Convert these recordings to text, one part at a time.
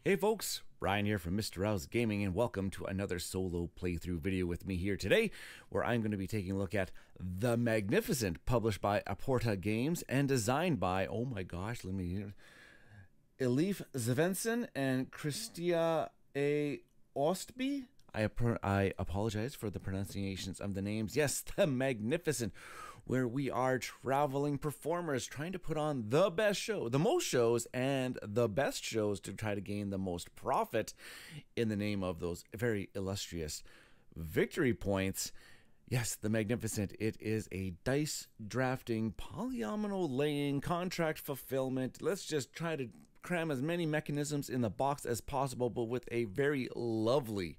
Hey folks, Brian here from Mista Rau's Gaming, and welcome to another solo playthrough video with me here today, where I'm going to be taking a look at The Magnificent, published by Aporta Games and designed by, oh my gosh, Eilif Svensson and Kristian Amundsen Østby. I apologize for the pronunciations of the names. Yes, The Magnificent, where we are traveling performers trying to put on the best show, the most shows, and the best shows to try to gain the most profit in the name of those very illustrious victory points. Yes, The Magnificent. It is a dice drafting, polyomino laying, contract fulfillment. Let's just try to cram as many mechanisms in the box as possible, but with a very lovely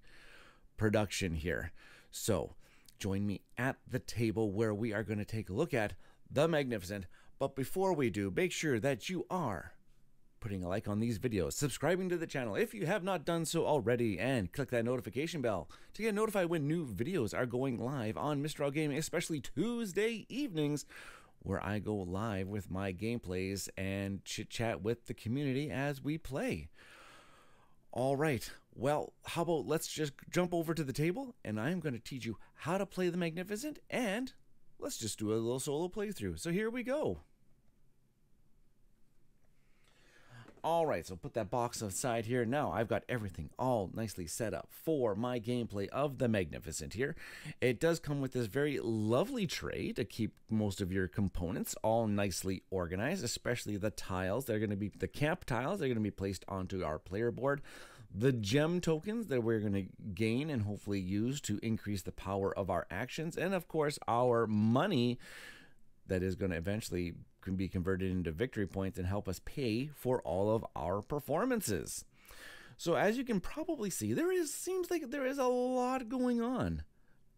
production here. So join me at the table where we are going to take a look at The Magnificent. But before we do, make sure that you are putting a like on these videos, subscribing to the channel if you have not done so already, and click that notification bell to get notified when new videos are going live on Mista Rau Gaming, especially Tuesday evenings, where I go live with my gameplays and chit chat with the community as we play. All right, well, how about let's just jump over to the table and I'm going to teach you how to play The Magnificent, and let's just do a little solo playthrough. So here we go. All right, so put that box aside here. Now I've got everything all nicely set up for my gameplay of The Magnificent here. It does come with this very lovely tray to keep most of your components all nicely organized, especially the tiles. They're going to be the camp tiles. They're going to be placed onto our player board. The gem tokens that we're going to gain and hopefully use to increase the power of our actions. And of course, our money that is going to eventually can be converted into victory points and help us pay for all of our performances. So as you can probably see, seems like there is a lot going on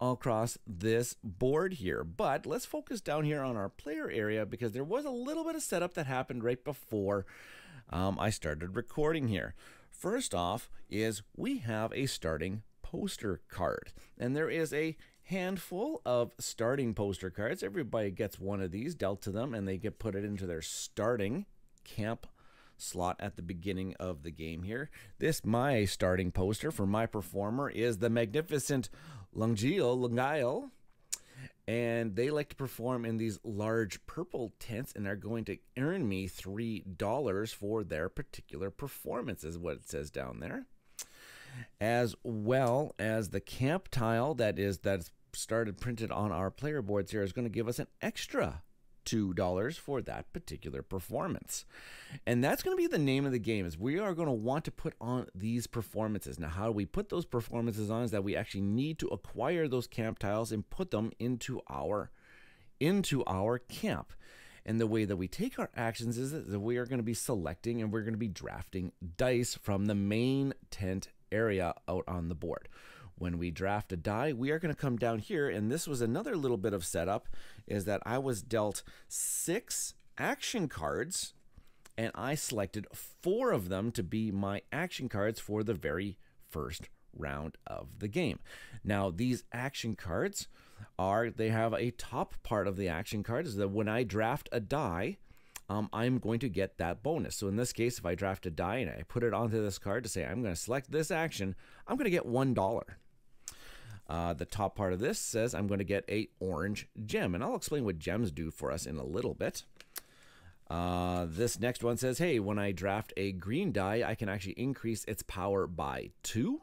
across this board here. But let's focus down here on our player area, because there was a little bit of setup that happened right before I started recording here. First off is we have a starting poster card, and there is a handful of starting poster cards. Everybody gets one of these dealt to them, and they get put it into their starting camp slot at the beginning of the game here. My starting poster for my performer is The Magnificent Lungail, and they like to perform in these large purple tents and are going to earn me $3 for their particular performance, is what it says down there. As well as the camp tile that's started printed on our player boards here is going to give us an extra $2 for that particular performance. And that's going to be the name of the game, is we are going to want to put on these performances. Now, how do we put those performances on is that we actually need to acquire those camp tiles and put them into our camp. And the way that we take our actions is that we are going to be selecting and we're going to be drafting dice from the main tent area out on the board. When we draft a die, we are going to come down here, and this was another little bit of setup, is that I was dealt 6 action cards, and I selected 4 of them to be my action cards for the very first round of the game. Now, these action cards they have a top part of the action card is that when I draft a die, I'm going to get that bonus. So in this case, if I draft a die and I put it onto this card to say I'm going to select this action, I'm going to get $1. The top part of this says I'm going to get a orange gem, and I'll explain what gems do for us in a little bit. This next one says, hey, when I draft a green die, I can actually increase its power by 2.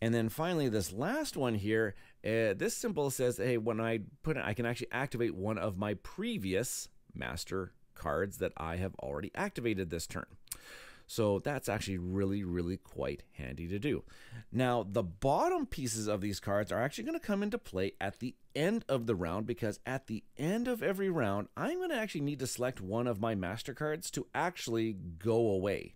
And then finally, this last one here, this symbol says, hey, when I put it, I can actually activate one of my previous master cards that I have already activated this turn. So that's actually really, really quite handy to do. Now, the bottom pieces of these cards are actually going to come into play at the end of the round, because at the end of every round, I'm going to actually need to select one of my master cards to actually go away.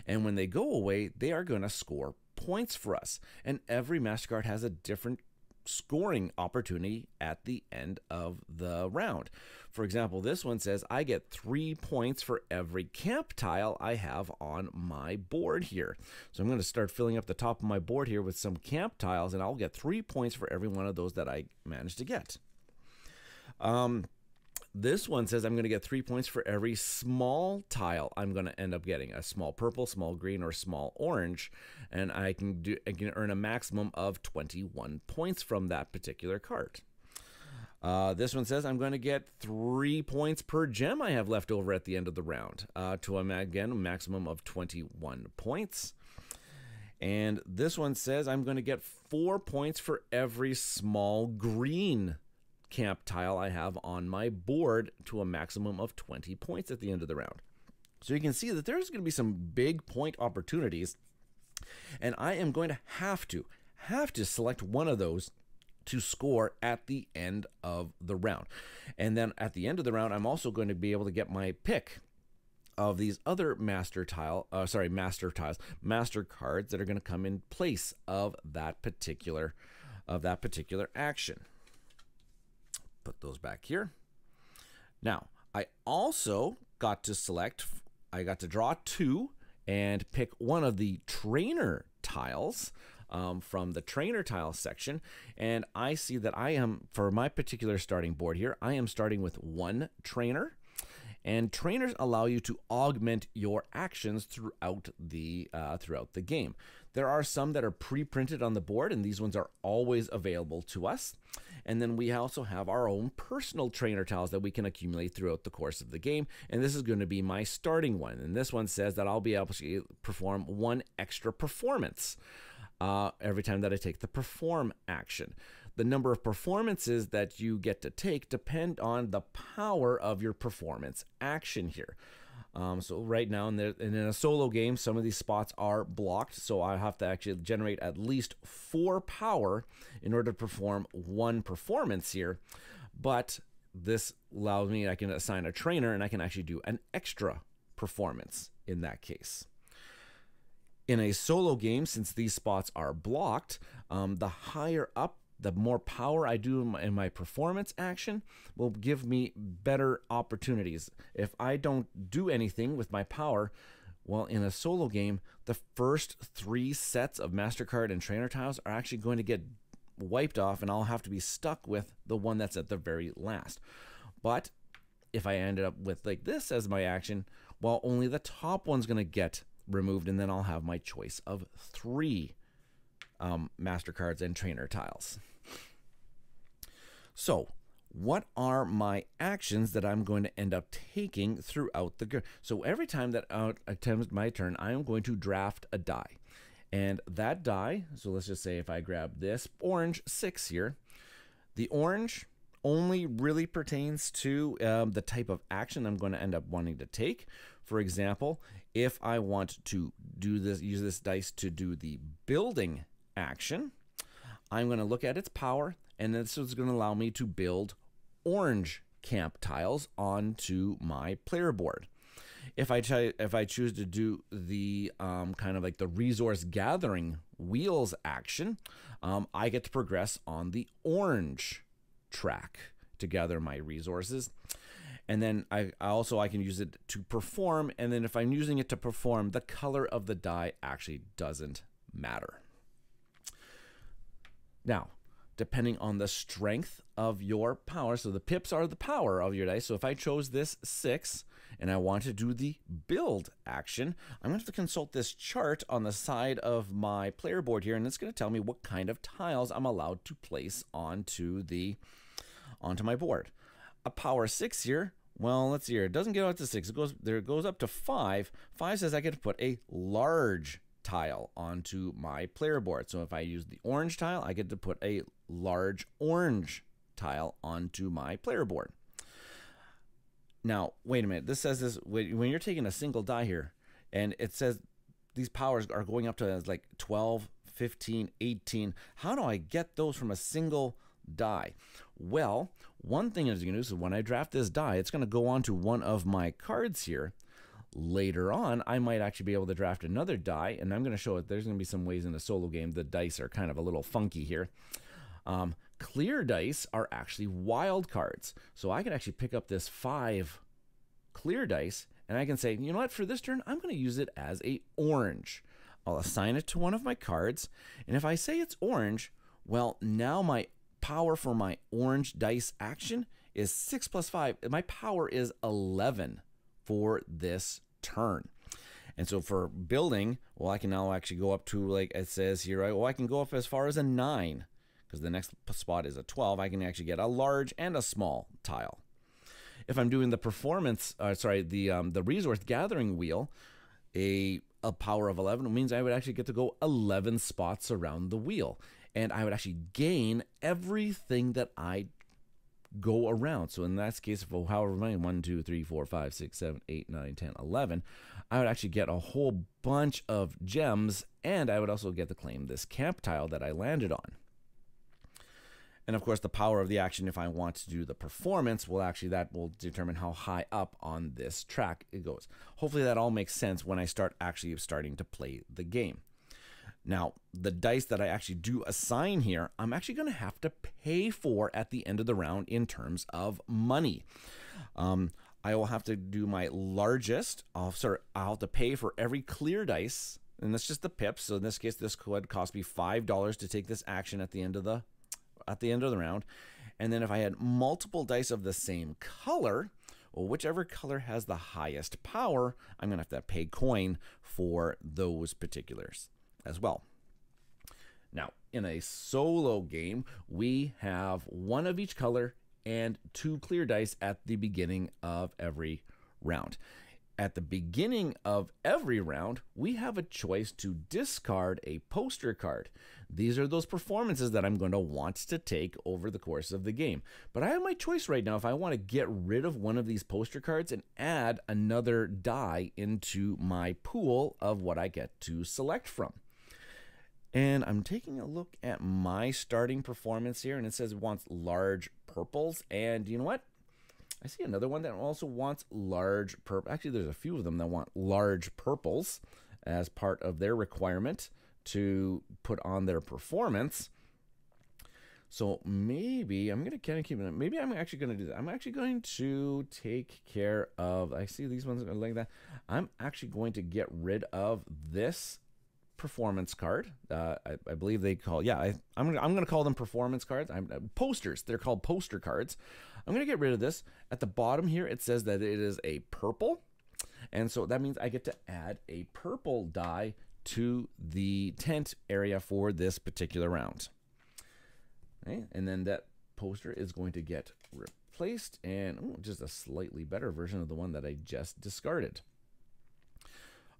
And when they go away, they are going to score points for us. And every master card has a different scoring opportunity at the end of the round. For example, this one says I get 3 points for every camp tile I have on my board here. So I'm going to start filling up the top of my board here with some camp tiles, and I'll get 3 points for every one of those that I manage to get. This one says I'm going to get 3 points for every small tile I'm going to end up getting. A small purple, small green, or small orange. And I can earn a maximum of 21 points from that particular card. This one says I'm going to get 3 points per gem I have left over at the end of the round. To, again, a maximum of 21 points. And this one says I'm going to get 4 points for every small green camp tile I have on my board, to a maximum of 20 points at the end of the round. So you can see that there's going to be some big point opportunities, and I am going to have to select one of those to score at the end of the round. And then at the end of the round, I'm also going to be able to get my pick of these other master cards that are going to come in place of that particular action. Put those back here. Now, I also got to draw 2 and pick one of the trainer tiles from the trainer tile section. And I see that I am, for my particular starting board here, I am starting with 1 trainer. And trainers allow you to augment your actions throughout the game. There are some that are pre-printed on the board, and these ones are always available to us. And then we also have our own personal trainer tiles that we can accumulate throughout the course of the game. And this is going to be my starting one. And this one says that I'll be able to perform 1 extra performance every time that I take the perform action. The number of performances that you get to take depend on the power of your performance action here. So right now in a solo game, some of these spots are blocked, so I have to actually generate at least 4 power in order to perform 1 performance here. But this allows me, I can assign a trainer, and I can actually do an extra performance in that case. In a solo game, since these spots are blocked, the higher up, the more power I do in my performance action will give me better opportunities. If I don't do anything with my power, well, in a solo game, the first 3 sets of MasterCard and trainer tiles are actually going to get wiped off, and I'll have to be stuck with the one that's at the very last. But if I ended up with like this as my action, well, only the top one's going to get removed, and then I'll have my choice of 3 MasterCards and trainer tiles. So what are my actions that I'm going to end up taking throughout the game? So every time that I attempt my turn, I am going to draft a die. And that die, so let's just say if I grab this orange 6 here, the orange only really pertains to the type of action I'm going to end up wanting to take. For example, if I want to use this dice to do the building action, I'm going to look at its power, and this is going to allow me to build orange camp tiles onto my player board. If I choose to do the kind of like the resource gathering wheels action, I get to progress on the orange track to gather my resources. And then I can use it to perform, and then if I'm using it to perform, the color of the die actually doesn't matter. Now, depending on the strength of your power, so the pips are the power of your dice. So if I chose this 6 and I want to do the build action, I'm going to have to consult this chart on the side of my player board here, and it's going to tell me what kind of tiles I'm allowed to place onto my board. A power 6 here, well, let's see here. It doesn't get out to 6. It goes up to 5. 5 says I get to put a large tile onto my player board. So if I use the orange tile, I get to put a large orange tile onto my player board. Now, wait a minute. This says this when you're taking a single die here, and it says these powers are going up to like 12, 15, 18. How do I get those from a single die? Well, one thing is going to do is when I draft this die, it's going to go onto one of my cards here. Later on, I might actually be able to draft another die, and I'm going to show it. There's going to be some ways in the solo game the dice are kind of a little funky here. Clear dice are actually wild cards. So I can actually pick up this 5 clear dice, and I can say, you know what, for this turn, I'm going to use it as a orange. I'll assign it to one of my cards, and if I say it's orange, well, now my power for my orange dice action is 6 plus 5. My power is 11 for this turn. And so for building, well, I can now actually go up to, like it says here, well, I can go up as far as a 9, because the next spot is a 12. I can actually get a large and a small tile. If I'm doing the performance, the resource gathering wheel, a power of 11 means I would actually get to go 11 spots around the wheel. And I would actually gain everything that I go around. So in that case, for however many, 1, 2, 3, 4, 5, 6, 7, 8, 9, 10, 11, I would actually get a whole bunch of gems, and I would also get to claim this camp tile that I landed on. And of course, the power of the action, if I want to do the performance, that will determine how high up on this track it goes. Hopefully that all makes sense when I starting to play the game. Now, the dice that I actually do assign here, I'm actually going to have to pay for at the end of the round in terms of money. I will have to do my largest. I'll have to pay for every clear dice, and that's just the pips. So in this case, this could cost me $5 to take this action at the end of the round. And then if I had multiple dice of the same color, well, whichever color has the highest power, I'm going to have to pay coin for those particulars as well. Now, in a solo game, we have one of each color and 2 clear dice at the beginning of every round. At the beginning of every round, we have a choice to discard a poster card. These are those performances that I'm going to want to take over the course of the game. But I have my choice right now if I want to get rid of one of these poster cards and add another die into my pool of what I get to select from. And I'm taking a look at my starting performance here, and it says it wants large purples. And you know what? I see another one that also wants large purple. Actually, there's a few of them that want large purples as part of their requirement to put on their performance. So maybe I'm going to kind of keep it. Maybe I'm actually going to do that. I'm actually going to take care of, I see these ones are like that. I'm actually going to get rid of this performance card. I believe they call, I'm going to call them performance cards. Posters. They're called poster cards. I'm going to get rid of this. At the bottom here, it says that it is a purple. And so that means I get to add a purple die to the tent area for this particular round. Okay, and then that poster is going to get replaced, and just a slightly better version of the one that I just discarded.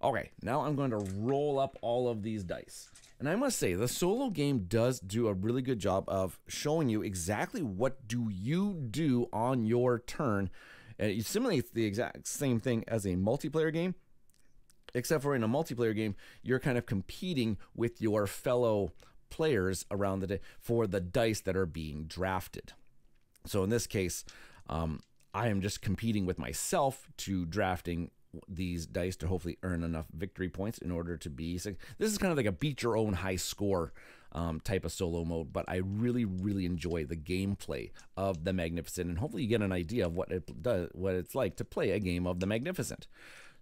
Okay, now I'm going to roll up all of these dice. And I must say, the solo game does do a really good job of showing you exactly what do you do on your turn. It simulates the exact same thing as a multiplayer game, except for in a multiplayer game, you're kind of competing with your fellow players around the day for the dice that are being drafted. So in this case, I am just competing with myself to drafting these dice to hopefully earn enough victory points in order to be. This is kind of like a beat your own high score type of solo mode, but I really, really enjoy the gameplay of the Magnificent, and hopefully you get an idea of what it does, what it's like to play a game of the Magnificent.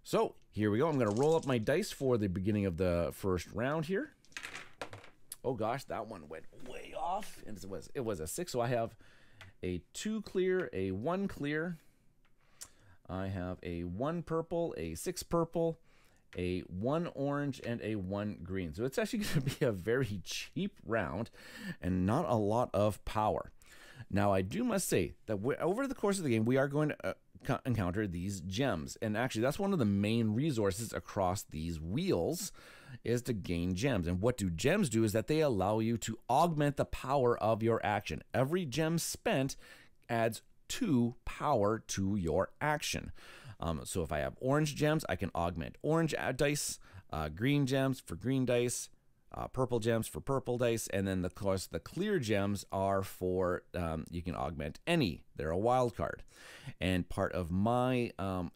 So here we go. I'm going to roll up my dice for the beginning of the first round here. Oh gosh, that one went way off, and it was a 6. So I have a 2 clear, a 1 clear. I have a 1 purple, a 6 purple, a 1 orange, and a 1 green. So it's actually going to be a very cheap round and not a lot of power. Now, I must say that over the course of the game, we are going to encounter these gems. And actually, that's one of the main resources across these wheels is to gain gems. And what do gems do is that they allow you to augment the power of your action. Every gem spent adds 2 power to your action. So if I have orange gems, I can augment orange dice, green gems for green dice, purple gems for purple dice, and then of course the clear gems are for you can augment any. They're a wild card. And part of my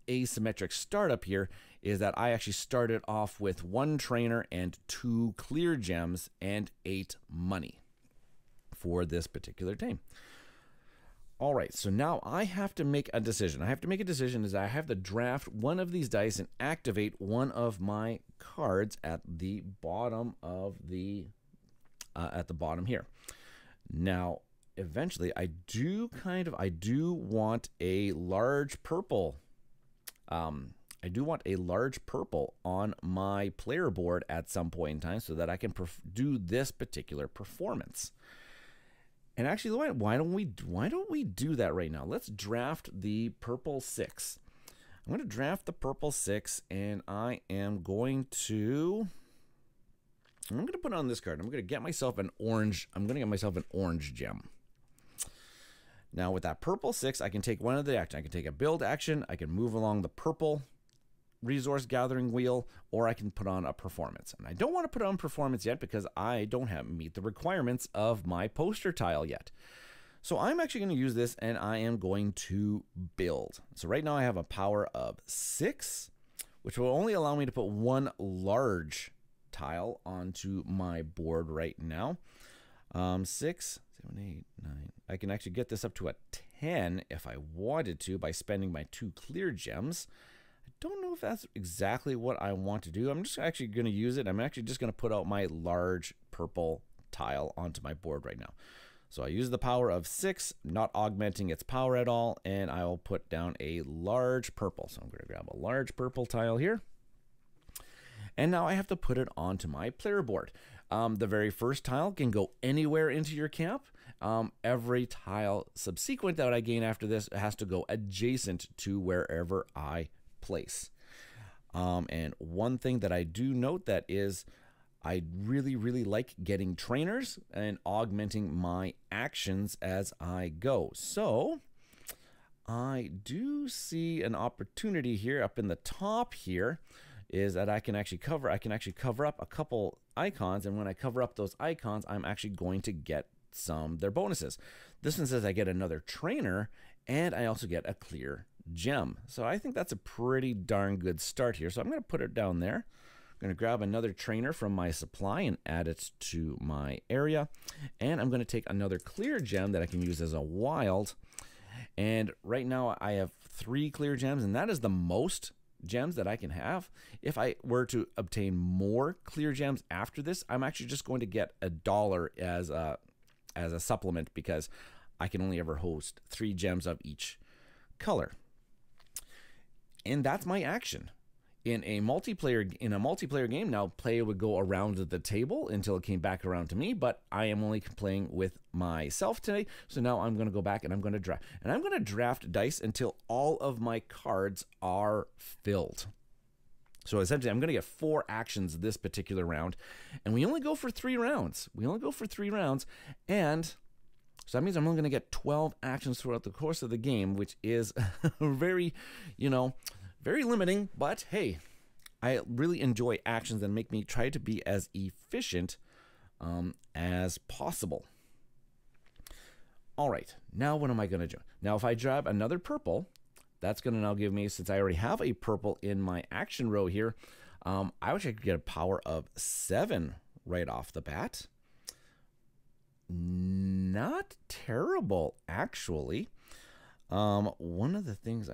asymmetric startup here is that I actually started off with 1 trainer and 2 clear gems and 8 money for this particular team. All right, so now I have to make a decision. I have to make a decision is I have to draft one of these dice and activate one of my cards at the bottom of the bottom here. Now, eventually I do want a large purple. I do want a large purple on my player board at some point in time so that I can do this particular performance. And actually, why don't we do that right now? Let's draft the purple 6. I'm going to draft the purple 6, and I'm going to put on this card. I'm going to get myself an orange. I'm going to get myself an orange gem. Now with that purple 6, I can take one of the actions. I can take a build action. I can move along the purple resource gathering wheel, or I can put on a performance. And I don't want to put on performance yet because I don't meet the requirements of my poster tile yet. So I'm actually going to use this, and I am going to build. So right now I have a power of 6, which will only allow me to put one large tile onto my board right now. 6, 7, 8, 9. I can actually get this up to a 10 if I wanted to by spending my 2 clear gems. I don't know if that's exactly what I want to do. I'm just actually going to use it. I'm actually just going to put out my large purple tile onto my board right now. So I use the power of 6, not augmenting its power at all, and I will put down a large purple. So I'm going to grab a large purple tile here. And now I have to put it onto my player board. The very first tile can go anywhere into your camp. Every tile subsequent that I gain after this has to go adjacent to wherever I place. And one thing that I do note that is I really like getting trainers and augmenting my actions as I go. So I do see an opportunity here up in the top here is that I can actually cover up a couple icons, and when I cover up those icons, I'm actually going to get their bonuses. This one says I get another trainer, and I also get a clear gem. So I think that's a pretty darn good start here. So I'm going to put it down there. I'm going to grab another trainer from my supply and add it to my area. And I'm going to take another clear gem that I can use as a wild. And right now I have 3 clear gems, and that is the most gems that I can have. If I were to obtain more clear gems after this, I'm actually just going to get $1 as a supplement because I can only ever host 3 gems of each color. And that's my action. In a multiplayer game, now play would go around the table until it came back around to me, but I am only playing with myself today. So now I'm going to go back and I'm going to draft. And I'm going to draft dice until all of my cards are filled. So essentially, I'm going to get 4 actions this particular round, and we only go for 3 rounds. And so that means I'm only going to get 12 actions throughout the course of the game, which is very, very limiting, but hey, I really enjoy actions that make me try to be as efficient as possible. All right, now what am I going to do? Now, if I grab another purple, that's going to now give me, since I already have a purple in my action row here, I wish I could get a power of 7 right off the bat. Not terrible, actually. One of the things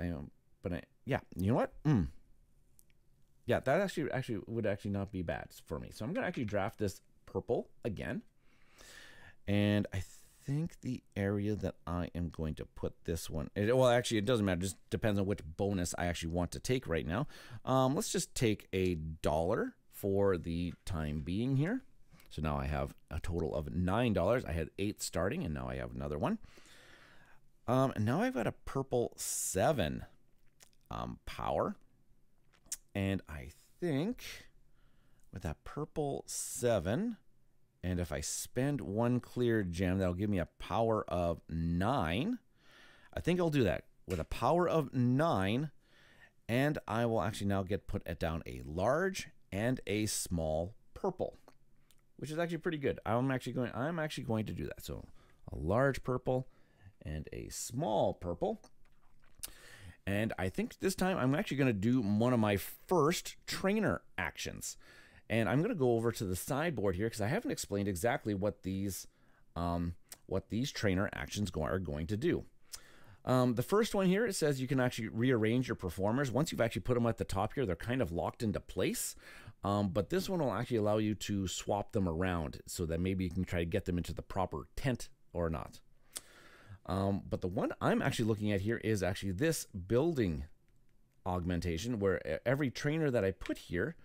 yeah, you know what? Yeah, that actually would not be bad for me. So I'm going to actually draft this purple again. And I think the area that I am going to put this one, well, actually, it doesn't matter. It just depends on which bonus I actually want to take right now. Let's just take $1 for the time being here. So now I have a total of $9. I had 8 starting, and now I have another one. And now I've got a purple 7 power. And I think with that purple 7, and if I spend 1 clear gem, that'll give me a power of 9. I think I'll do that with a power of 9, and I will actually now put it down a large and a small purple, which is actually pretty good. I'm actually going to do that. So a large purple and a small purple. And I think this time I'm actually going to do one of my first trainer actions. And I'm going to go over to the sideboard here because I haven't explained exactly what these trainer actions are going to do. The first one here, it says you can actually rearrange your performers. Once you've actually put them at the top here, they're kind of locked into place. But this one will actually allow you to swap them around so that maybe you can try to get them into the proper tent or not. But the one I'm actually looking at here is actually this building augmentation, where every trainer that I put here,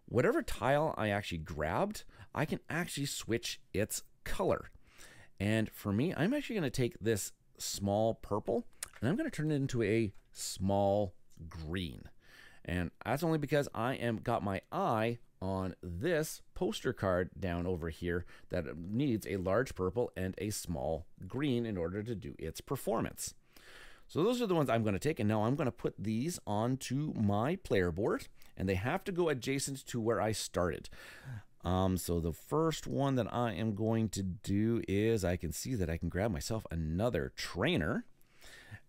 whatever tile I actually grabbed, I can actually switch its color. And for me, I'm actually going to take this small purple and I'm going to turn it into a small green. And that's only because I got my eye on this poster card down over here that needs a large purple and a small green in order to do its performance. So those are the ones I'm going to take, and now I'm going to put these onto my player board, and they have to go adjacent to where I started. So the first one that I am going to do is I can see that I can grab myself another trainer.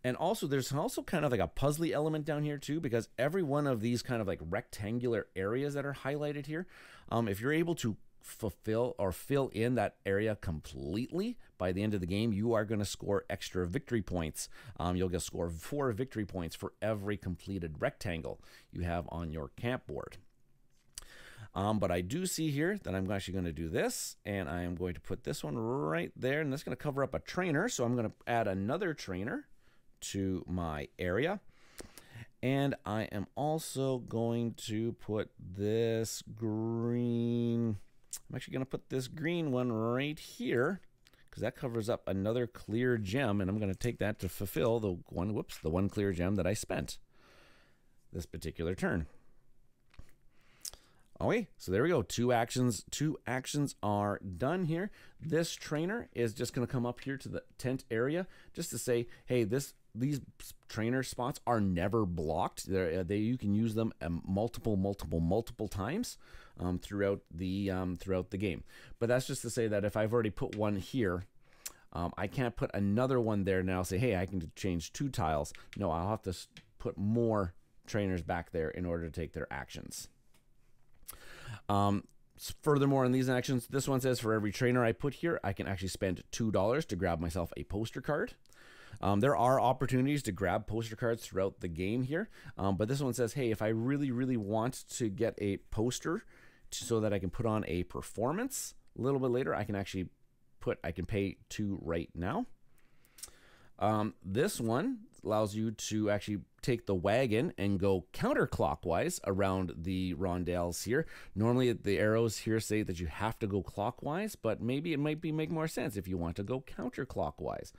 And also there's also kind of like a puzzly element down here too, because every one of these kind of like rectangular areas that are highlighted here, if you're able to fulfill or fill in that area completely by the end of the game, you are going to score extra victory points. You'll get score 4 victory points for every completed rectangle you have on your camp board. But I do see here that I'm actually going to do this, and I am going to put this one right there, and that's going to cover up a trainer. So I'm going to add another trainer to my area. And I am also going to put this green, I'm actually going to put this green one right here, because that covers up another clear gem, and I'm going to take that to fulfill the one clear gem that I spent this particular turn. Okay, so there we go. Two actions are done here. This trainer is just going to come up here to the tent area just to say, hey, these trainer spots are never blocked. You can use them multiple times throughout the game. But that's just to say that if I've already put one here, I can't put another one there now. Say, hey, I can change 2 tiles. No, I'll have to put more trainers back there in order to take their actions. Furthermore, in these actions, this one says for every trainer I put here, I can actually spend $2 to grab myself a poster card. There are opportunities to grab poster cards throughout the game here, but this one says, hey, if I really want to get a poster so that I can put on a performance a little bit later, I can actually pay $2 right now. This one allows you to actually take the wagon and go counterclockwise around the rondelles here. Normally the arrows here say that you have to go clockwise, but maybe it might make more sense if you want to go counterclockwise.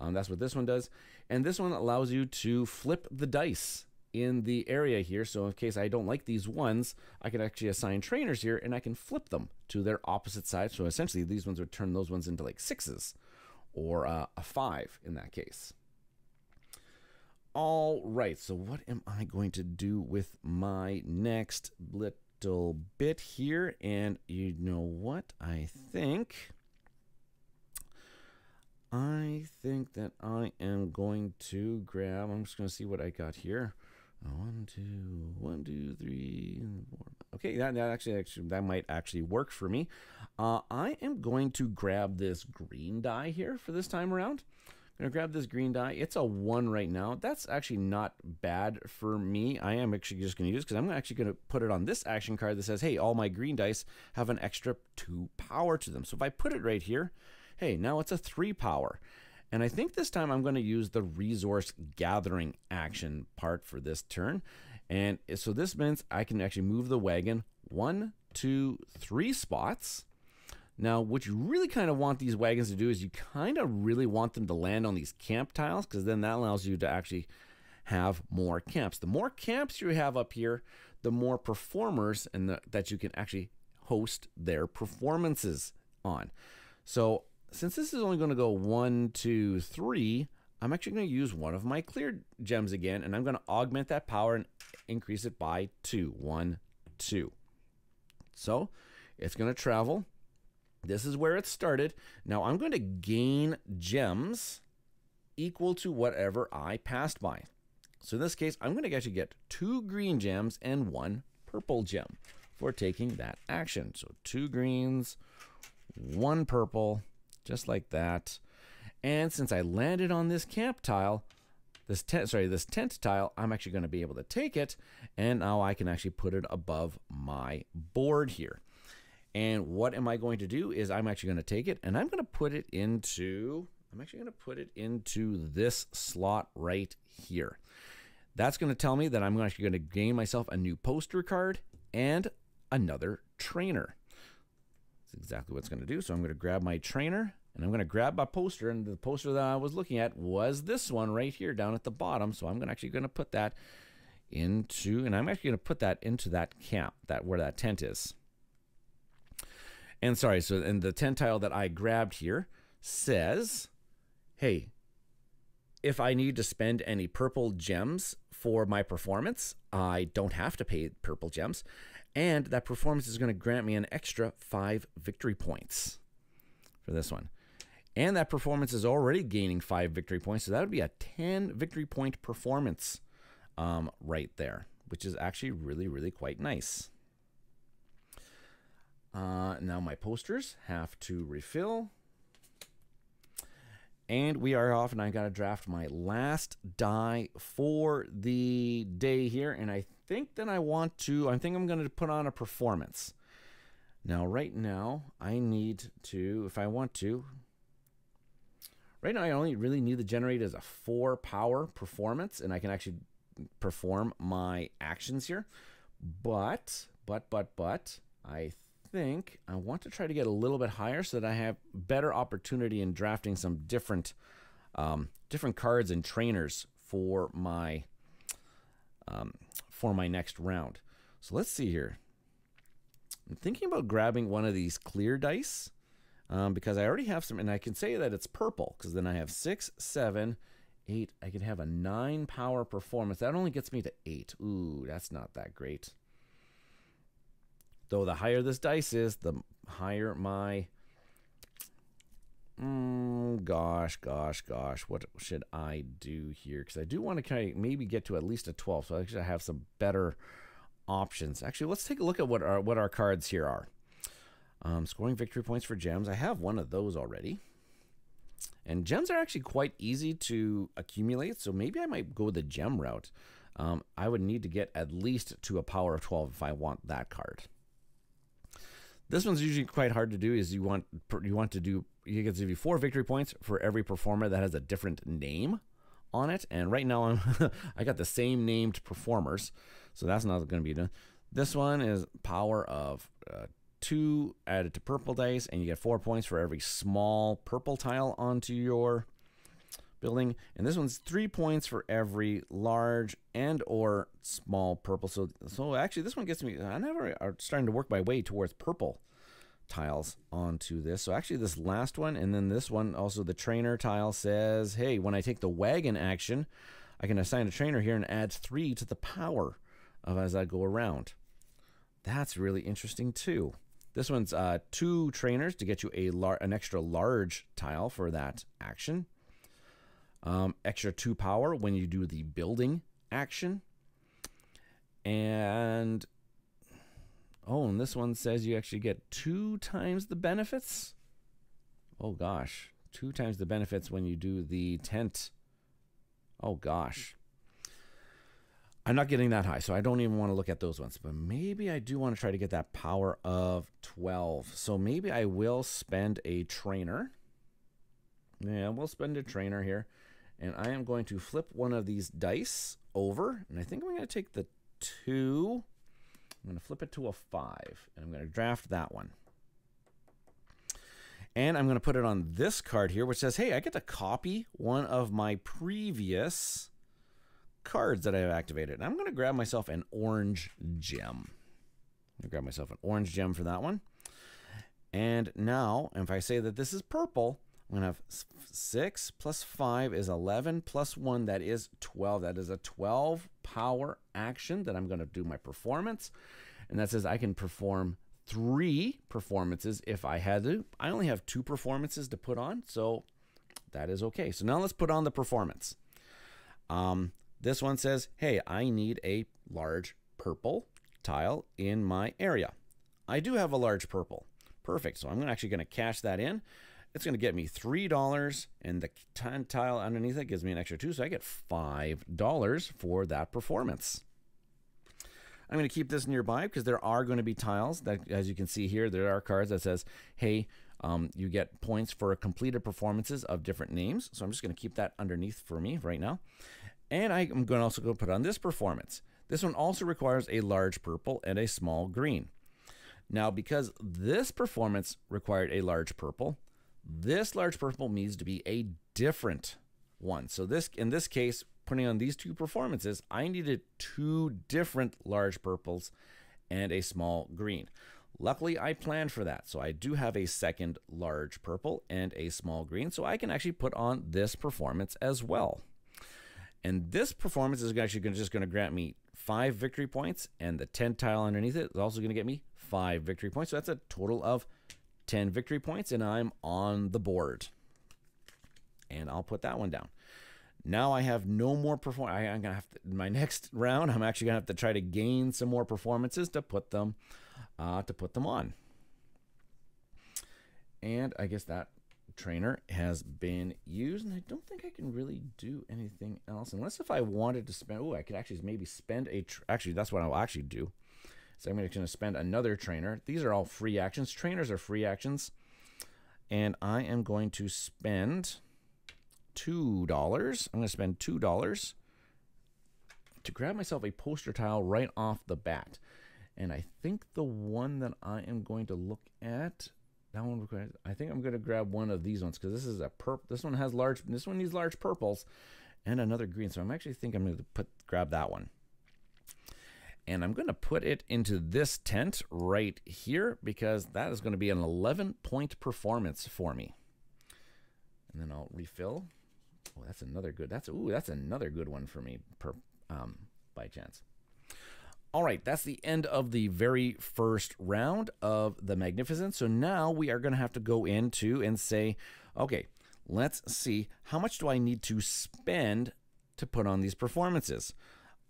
That's what this one does. And this one allows you to flip the dice in the area here. So in case I don't like these ones, I can actually assign trainers here and I can flip them to their opposite side. So essentially these ones would turn those ones into like 6s or a 5 in that case. All right, so what am I going to do with my next little bit here? And you know what? I think that I am going to grab, I'm just going to see what I got here. 1, 2, 3, 4. Okay, that might actually work for me. I am going to grab this green die here for this time around. I'm going to grab this green die. It's a 1 right now. That's actually not bad for me. I am actually just going to use it because I'm actually going to put it on this action card that says, hey, all my green dice have an extra 2 power to them. So if I put it right here, hey, now it's a 3 power. And I think this time I'm going to use the resource gathering action part for this turn. And so this means I can actually move the wagon 1, 2, 3 spots. Now, what you really kind of want these wagons to do is you kind of really want them to land on these camp tiles, because then that allows you to actually have more camps. The more camps you have up here, the more performers that you can actually host their performances on. So since this is only going to go 1, 2, 3, I'm actually going to use one of my clear gems again, and I'm going to augment that power and increase it by 2. 1, 2. So it's going to travel. This is where it started. Now I'm going to gain gems equal to whatever I passed by. So in this case, I'm going to actually get 2 green gems and 1 purple gem for taking that action. So 2 greens, 1 purple, just like that. And since I landed on this camp tile, this tent tile, I'm actually going to be able to take it, and now I can actually put it above my board here. And what am I going to do is I'm actually going to take it and I'm going to put it into I'm actually going to put it into this slot right here. That's going to tell me that I'm actually going to gain myself a new poster card and another trainer. That's exactly what it's going to do. So I'm going to grab my trainer and I'm going to grab my poster. And the poster that I was looking at was this one right here down at the bottom. So I'm actually going to put that into, and I'm actually going to put that into that camp, where that tent is. And sorry, so and the tent tile that I grabbed here says, hey, if I need to spend any purple gems for my performance, I don't have to pay purple gems. And that performance is going to grant me an extra 5 victory points for this one. And that performance is already gaining 5 victory points. So that would be a 10 victory point performance right there, which is actually really, really quite nice. Now my posters have to refill. And we are off, and I got to draft my last die for the day here. And I think that I think I'm going to put on a performance. Now, right now, I need to, if I want to, right now I only really need to generate as a 4 power performance, and I can actually perform my actions here. But, I think I want to try to get a little bit higher so that I have better opportunity in drafting some different cards and trainers for my next round. So let's see here. I'm thinking about grabbing one of these clear dice because I already have some, and I can say that it's purple because then I have 6, 7, 8. I could have a 9 power performance. That only gets me to 8. Ooh, that's not that great. Though the higher this dice is, the higher my... Gosh. What should I do here? Because I do want to kind of maybe get to at least a 12. So I actually have some better options. Actually, let's take a look at what our cards here are. Scoring victory points for gems. I have one of those already. And gems are actually quite easy to accumulate. So maybe I might go the gem route. I would need to get at least to a power of 12 if I want that card. This one's usually quite hard to do. Is you get to do 4 victory points for every performer that has a different name on it. And right now I got the same named performers, so that's not going to be done. This one is power of 2 added to purple dice, and you get 4 points for every small purple tile onto your building. And this one's 3 points for every large and or small purple. So actually this one gets me, I'm starting to work my way towards purple tiles onto this. So actually this last one, and then this one also, the trainer tile says, hey, when I take the wagon action, I can assign a trainer here and add 3 to the power of as I go around. That's really interesting too. This one's 2 trainers to get you an extra large tile for that action. Extra 2 power when you do the building action. And this one says you actually get 2 times the benefits. Oh gosh, 2 times the benefits when you do the tent. Oh gosh. I'm not getting that high, so I don't even want to look at those ones. But maybe I do want to try to get that power of 12. So maybe I will spend a trainer. Yeah, we'll spend a trainer here. And I am going to flip one of these dice over. And I think I'm going to take the 2. I'm going to flip it to a 5. And I'm going to draft that one. And I'm going to put it on this card here, which says, hey, I get to copy one of my previous cards that I have activated. And I'm going to grab myself an orange gem. I'm going to grab myself an orange gem for that one. And now, if I say that this is purple, I'm going to have 6 plus 5 is 11 plus 1, that is 12. That is a 12 power action that I'm going to do my performance. And that says I can perform 3 performances if I had to. I only have 2 performances to put on, so that is okay. So now let's put on the performance. This one says, hey, I need a large purple tile in my area. I do have a large purple. Perfect. So I'm actually going to cash that in. It's going to get me $3, and the tile underneath it gives me an extra 2, so I get $5 for that performance. I'm going to keep this nearby because there are going to be tiles that, as you can see here, there are cards that says, hey, You get points for completed performances of different names. So I'm just going to keep that underneath for me right now. And I'm going to also go put on this performance. This one also requires a large purple and a small green. Now, because this performance required a large purple, this large purple needs to be a different one. So in this case, putting on these two performances, I needed two different large purples and a small green. Luckily, I planned for that. So I do have a second large purple and a small green. So I can actually put on this performance as well. And this performance is actually just going to grant me 5 victory points, and the 10 tile underneath it is also going to get me 5 victory points. So that's a total of 10 victory points, and I'm on the board. And I'll put that one down. Now I have no more performance. I'm going to have to, in my next round, I'm actually going to have to try to gain some more performances to put them on. And I guess that trainer has been used, and I don't think I can really do anything else unless if I wanted to spend. Oh, I could actually maybe spend actually that's what I'll actually do. So I'm going to spend another trainer. These are all free actions. Trainers are free actions, and I am going to spend $2. I'm going to spend $2 to grab myself a poster tile right off the bat. And I think the one that I am going to look at, that one requires, I think I'm going to grab one of these ones, because this is a this one needs large purples and another green. So I'm actually think I'm going to grab that one. And I'm going to put it into this tent right here, because that is going to be an 11-point performance for me. And then I'll refill. Oh, that's another good. That's another good one for me by chance. All right, that's the end of the very first round of the Magnificent. So now we are going to have to go into and say, okay, let's see, how much do I need to spend to put on these performances?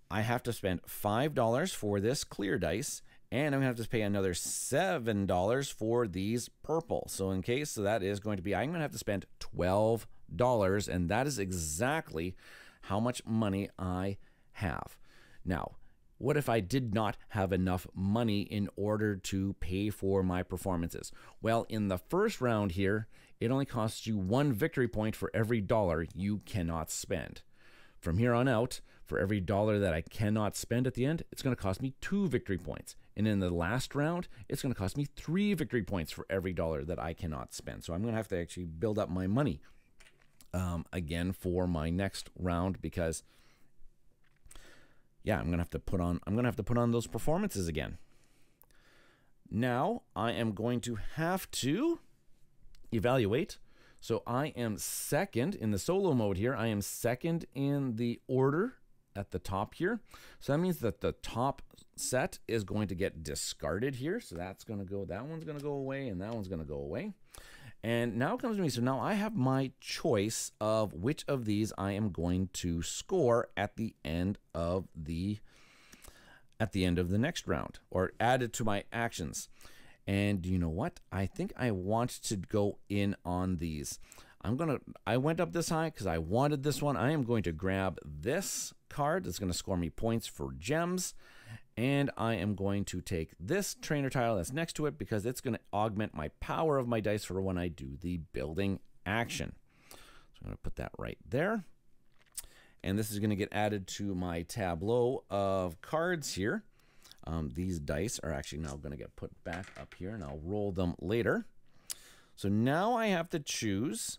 I have to spend $5 for this clear dice, and I'm going to have to pay another $7 for these purple. So in case, so that is going to be, I'm going to have to spend $12, and that is exactly how much money I have. Now, what if I did not have enough money in order to pay for my performances? Well, in the first round here, it only costs you 1 victory point for every dollar you cannot spend. From here on out, for every dollar that I cannot spend at the end, it's going to cost me 2 victory points. And in the last round, it's going to cost me 3 victory points for every dollar that I cannot spend. So I'm going to have to actually build up my money again for my next round, because yeah, I'm going to have to put on those performances again. Now, I am going to have to evaluate. So I am second in the solo mode here. I am second in the order at the top here. So that means that the top set is going to get discarded here. So that's going to go, that one's going to go away, and that one's going to go away. And now it comes to me. So now I have my choice of which of these I am going to score at the end of the next round, or add it to my actions. And you know what? I think I want to go in on these. I went up this high because I wanted this one. I am going to grab this card that's going to score me points for gems. And I am going to take this trainer tile that's next to it, because it's going to augment my power of my dice for when I do the building action. So I'm going to put that right there. And this is going to get added to my tableau of cards here. These dice are actually now going to get put back up here, and I'll roll them later. So now I have to choose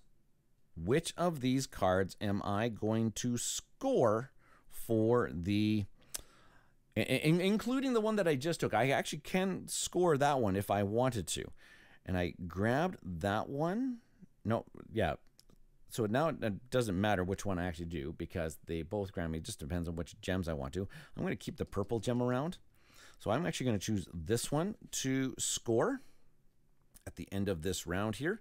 which of these cards am I going to score for the... including the one that I just took. I actually can score that one if I wanted to. And I grabbed that one. No, yeah. So now it doesn't matter which one I actually do, because they both grant me. It just depends on which gems I want to. I'm going to keep the purple gem around. So I'm actually going to choose this one to score at the end of this round here.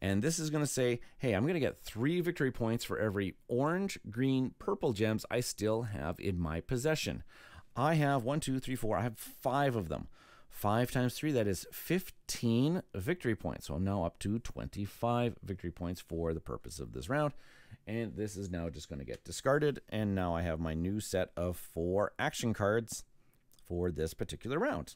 And this is going to say, hey, I'm going to get 3 victory points for every orange, green, purple gems I still have in my possession. I have 1, 2, 3, 4. I have 5 of them. 5 times 3, that is 15 victory points. So I'm now up to 25 victory points for the purpose of this round. And this is now just going to get discarded. And now I have my new set of 4 action cards for this particular round.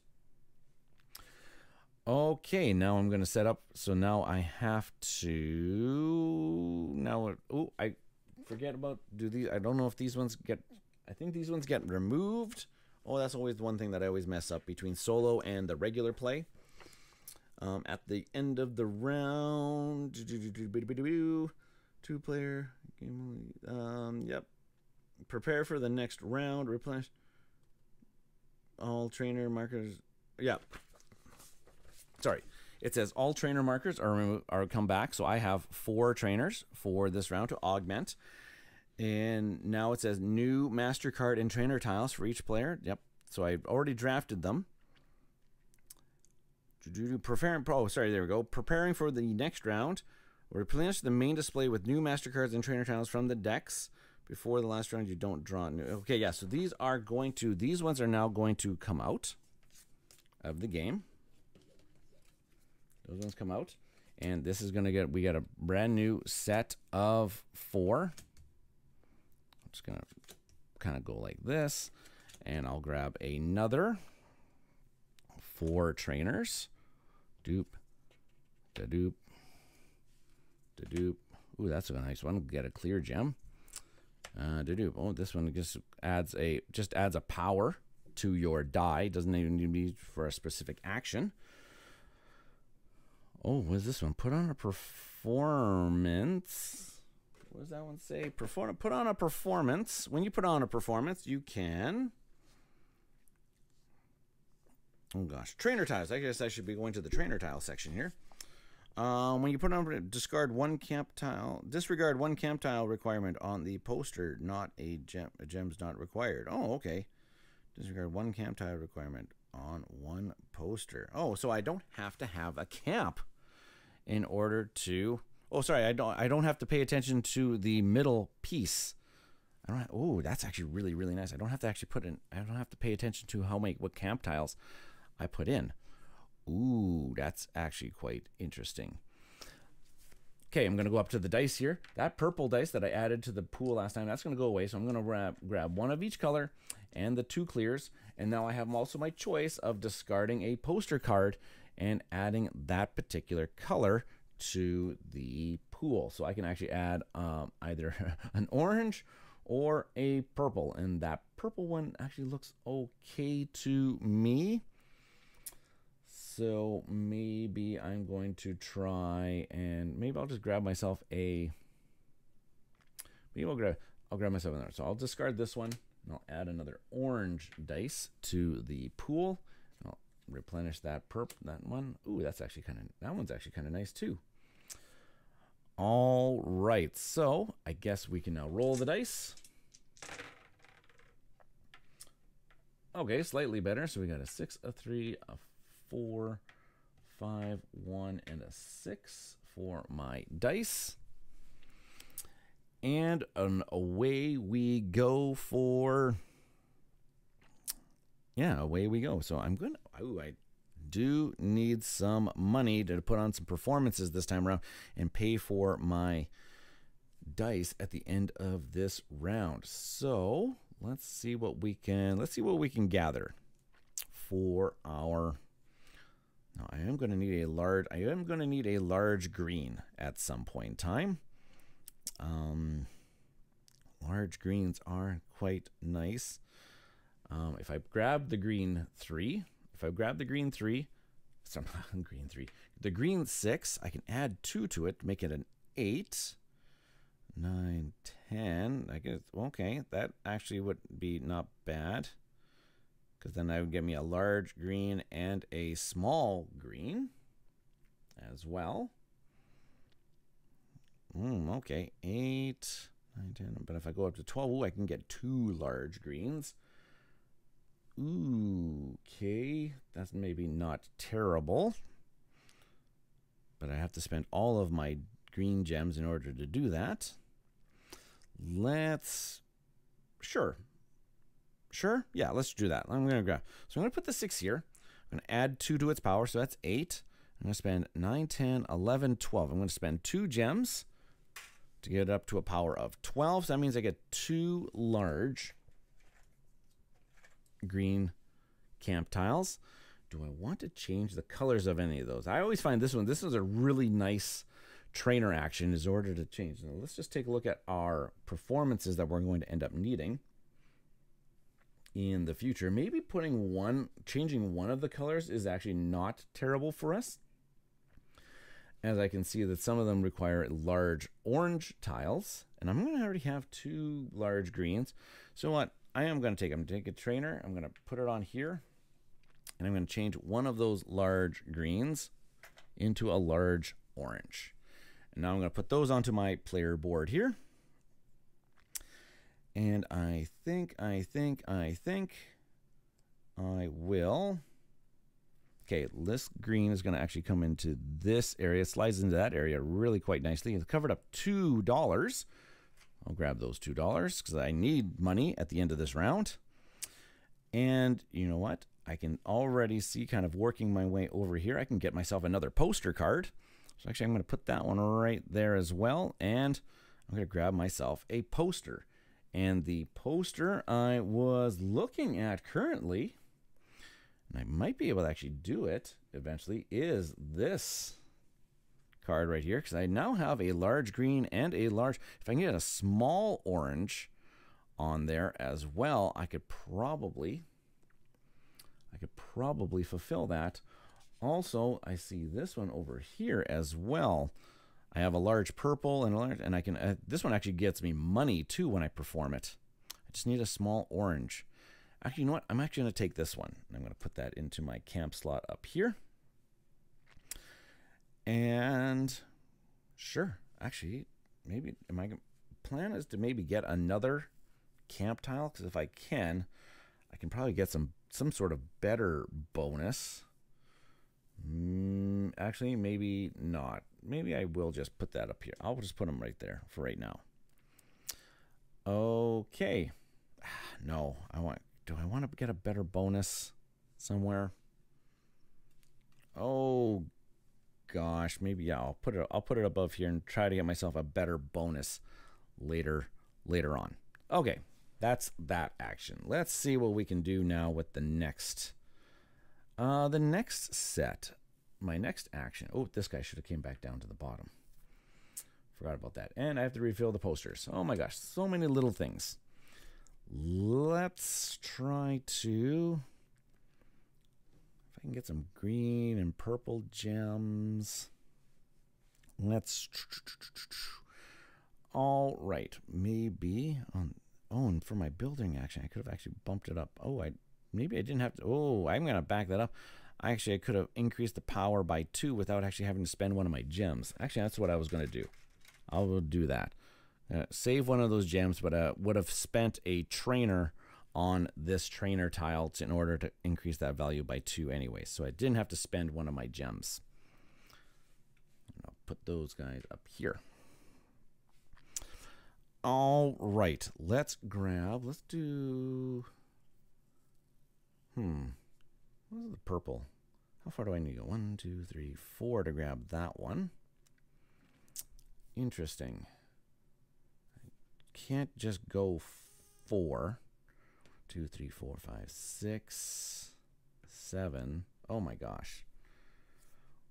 Okay, now I'm going to set up. So now I have to. Now, oh, I forget about. Do these? I don't know if these ones get. I think these ones get removed. Oh, that's always the one thing that I always mess up between solo and the regular play. At the end of the round, 2-player game. Yep. Prepare for the next round. Replenish all trainer markers. Yep. Sorry, it says all trainer markers are come back. So I have 4 trainers for this round to augment. And now it says new master card and trainer tiles for each player. Yep. So I've already drafted them. Oh, sorry, there we go. Preparing for the next round. Replenish the main display with new master cards and trainer tiles from the decks. Before the last round, you don't draw new. Okay, yeah, so these ones are now going to come out of the game. Those ones come out. And this is going to we got a brand new set of 4. I'm just going to kind of go like this. And I'll grab another 4 trainers. Doop. Da-doop. Da-doop. Ooh, that's a nice one. Get a clear gem. Da-doop. Oh, this one just adds a power to your die. Doesn't even need to be for a specific action. Oh, what is this one? Put on a performance. What does that one say? Put on a performance. When you put on a performance, you can. Oh gosh, trainer tiles. I guess I should be going to the trainer tile section here. When you put on disregard one camp tile requirement on the poster. Not a gem's not required. Oh, okay. Disregard one camp tile requirement on one poster. Oh, so I don't have to have a camp in order to. Oh, sorry, I don't have to pay attention to the middle piece. Oh, that's actually really, really nice. I don't have to actually I don't have to pay attention to what camp tiles I put in. Ooh, that's actually quite interesting. Okay, I'm going to go up to the dice here. That purple dice that I added to the pool last time, that's going to go away. So I'm going to grab one of each color and the 2 clears. And now I have also my choice of discarding a poster card and adding that particular color to the pool. So I can actually add either an orange or a purple. And that purple one actually looks okay to me. So maybe I'm going to try and maybe I'll just grab myself I'll grab myself another. So I'll discard this one and I'll add another orange dice to the pool. I'll replenish that one. Ooh, that one's actually kind of nice too. All right, so I guess we can now roll the dice. Okay, slightly better. So we got a 6, a 3, a 4, 5, 1, and a 6 for my dice. And away we go away we go. So I do need some money to put on some performances this time around and pay for my dice at the end of this round. So let's see what we can gather for our. Now I am going to need a large green at some point in time. Large greens are quite nice. If I grab the green 3, the green 6, I can add 2 to it to make it an 8, 9, 10. I guess, okay, that actually would be not bad, because then that would give me a large green and a small green as well. Okay, 8, 9, 10. But if I go up to 12, I can get 2 large greens. Ooh, okay, that's maybe not terrible. But I have to spend all of my green gems in order to do that. Sure, yeah, let's do that. I'm going to put the 6 here. I'm going to add 2 to its power, so that's 8. I'm going to spend 9, 10, 11, 12. I'm going to spend 2 gems to get it up to a power of 12. So that means I get 2 large green camp tiles. do I want to change the colors of any of those? I always find this is a really nice trainer action in order to change. Now, let's just take a look at our performances that we're going to end up needing in the future. Maybe changing one of the colors is actually not terrible for us, as I can see that some of them require large orange tiles, and I'm going to already have 2 large greens. So what I'm going to take a trainer, I'm going to put it on here, and I'm going to change one of those large greens into a large orange. And now I'm going to put those onto my player board here. And I think I will. Okay, this green is going to actually come into this area. It slides into that area really quite nicely. It's covered up $2. I'll grab those $2 because I need money at the end of this round. And you know what? I can already see, kind of working my way over here, I can get myself another poster card. So actually I'm going to put that one right there as well. And I'm going to grab myself a poster. And the poster I was looking at currently, and I might be able to actually do it eventually, is this card right here, because I now have a large green and a large, if I can get a small orange on there as well, I could probably fulfill that. Also, I see this one over here as well. I have a large purple and a large, and I can, this one actually gets me money too when I perform it. I just need a small orange. Actually, you know what? I'm actually going to take this one. I'm going to put that into my camp slot up here. And sure, actually, maybe plan is to maybe get another camp tile, because if I can probably get some sort of better bonus. Actually, maybe not. Maybe I will just put that up here. I'll just put them right there for right now. Okay. No, do I want to get a better bonus somewhere? Oh gosh, maybe yeah, I'll put it above here and try to get myself a better bonus later on. Okay, that's that action. Let's see what we can do now with the next set. My next action. Oh, this guy should have came back down to the bottom. Forgot about that. And I have to refill the posters. Oh my gosh, so many little things. Let's try to, if I can get some green and purple gems. All right, maybe and for my building action, I could have actually bumped it up. Maybe I didn't have to. Oh, I'm going to back that up. I could have increased the power by 2 without actually having to spend one of my gems. Actually, that's what I was going to do. I will do that. Save one of those gems, but would have spent a trainer on this trainer tile in order to increase that value by 2 anyway. So I didn't have to spend one of my gems. I'll put those guys up here. All right, let's do... What is the purple? How far do I need to go? 1, 2, 3, 4 to grab that one. Interesting. I can't just go 4. 2, 3, 4, 5, 6, 7. Oh my gosh.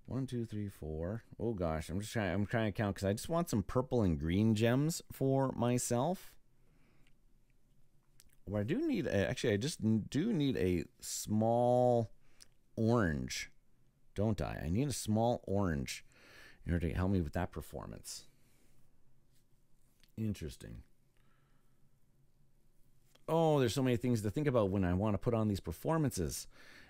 1, 2, 3, 4. Oh gosh, I'm trying to count because I just want some purple and green gems for myself. What I do need, actually, I just do need a small orange, don't I? I need a small orange in order to help me with that performance. Interesting. Oh, there's so many things to think about when I want to put on these performances,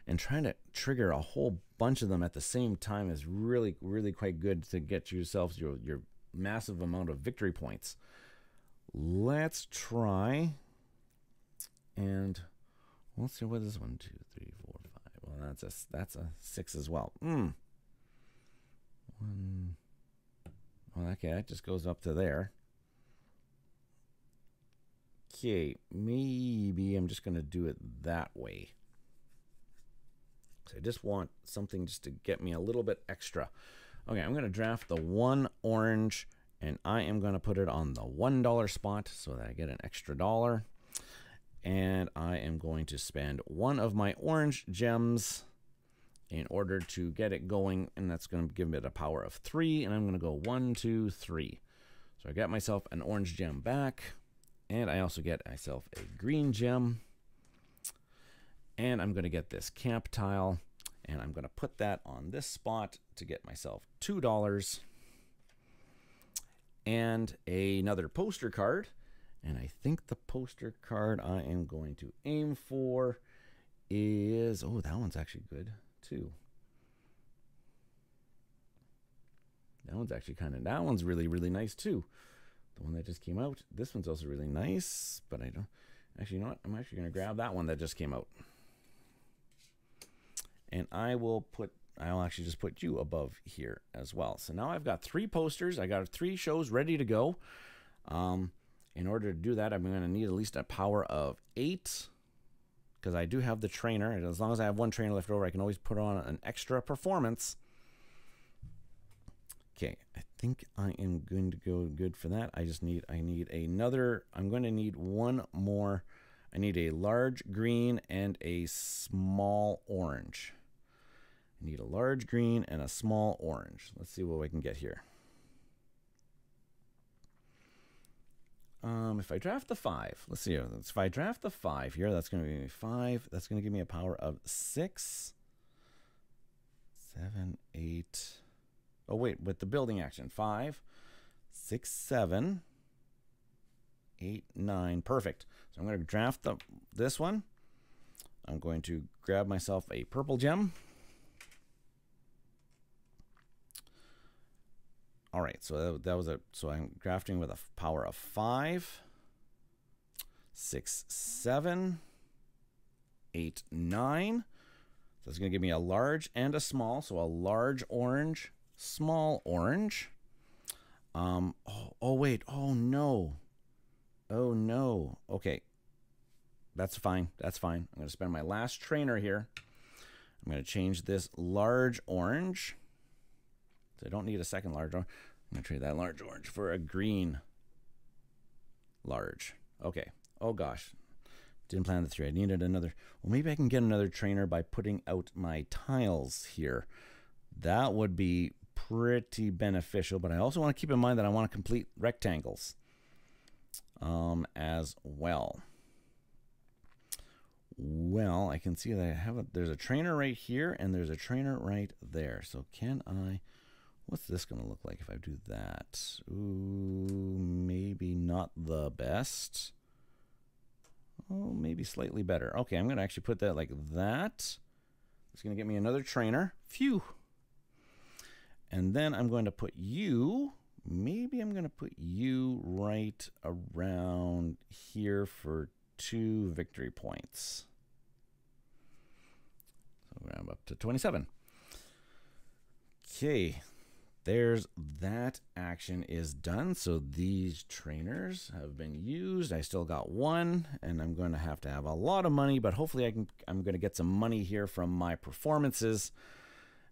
and trying to trigger a whole bunch of them at the same time is really, really quite good to get yourselves your massive amount of victory points. Let's try. And let's see, what is 1, 2, 3, 4, 5. Well, that's a 6 as well. 1. Well, okay, that just goes up to there. Okay, maybe I'm just gonna do it that way. So I just want something just to get me a little bit extra. Okay, I'm gonna draft the 1 orange, and I am gonna put it on the $1 spot so that I get an extra $1. And I am going to spend 1 of my orange gems in order to get it going, and that's going to give it a power of 3, and I'm going to go 1, 2, 3. So I got myself an orange gem back, and I also get myself a green gem, and I'm going to get this camp tile, and I'm going to put that on this spot to get myself $2 and another poster card. And I think the poster card I am going to aim for is, oh, that one's actually good too. That one's actually that one's really, really nice too. The one that just came out. This one's also really nice, but I don't, actually, you know what? I'm actually going to grab that one that just came out. And I'll actually just put you above here as well. So now I've got 3 posters. I got 3 shows ready to go. In order to do that, I'm going to need at least a power of 8. Because I do have the trainer, and as long as I have 1 trainer left over, I can always put on an extra performance. Okay, I think I am going to go good for that. I need another, I'm going to need 1 more. I need a large green and a small orange. I need a large green and a small orange. Let's see what we can get here. If I draft the 5, let's see. If I draft the 5 here, that's going to be 5. That's going to give me a power of 6, 7, 8. Oh, wait, with the building action. 5, 6, 7, 8, 9. Perfect. So I'm going to draft this one. I'm going to grab myself a purple gem. All right, so so I'm drafting with a power of 5, 6, 7, 8, 9. So it's going to give me a large and a small. So a large orange, small orange. Oh wait, oh no. Oh no. Okay. That's fine. That's fine. I'm going to spend my last trainer here. I'm going to change this large orange. So I don't need a second large orange. I'm going to trade that large orange for a green large. Okay. Oh, gosh. Didn't plan the 3. I needed another. Well, maybe I can get another trainer by putting out my tiles here. That would be pretty beneficial, but I also want to keep in mind that I want to complete rectangles as well. Well, I can see that I have there's a trainer right here, and there's a trainer right there. So can I... What's this going to look like if I do that? Ooh, maybe not the best. Oh, maybe slightly better. Okay, I'm going to actually put that like that. It's going to get me another trainer. Phew. And then I'm going to put you, maybe I'm going to put you right around here for 2 victory points. So I'm up to 27. Okay. There's that action is done. So these trainers have been used. I still got 1, and I'm going to have a lot of money, but hopefully I'm going to get some money here from my performances.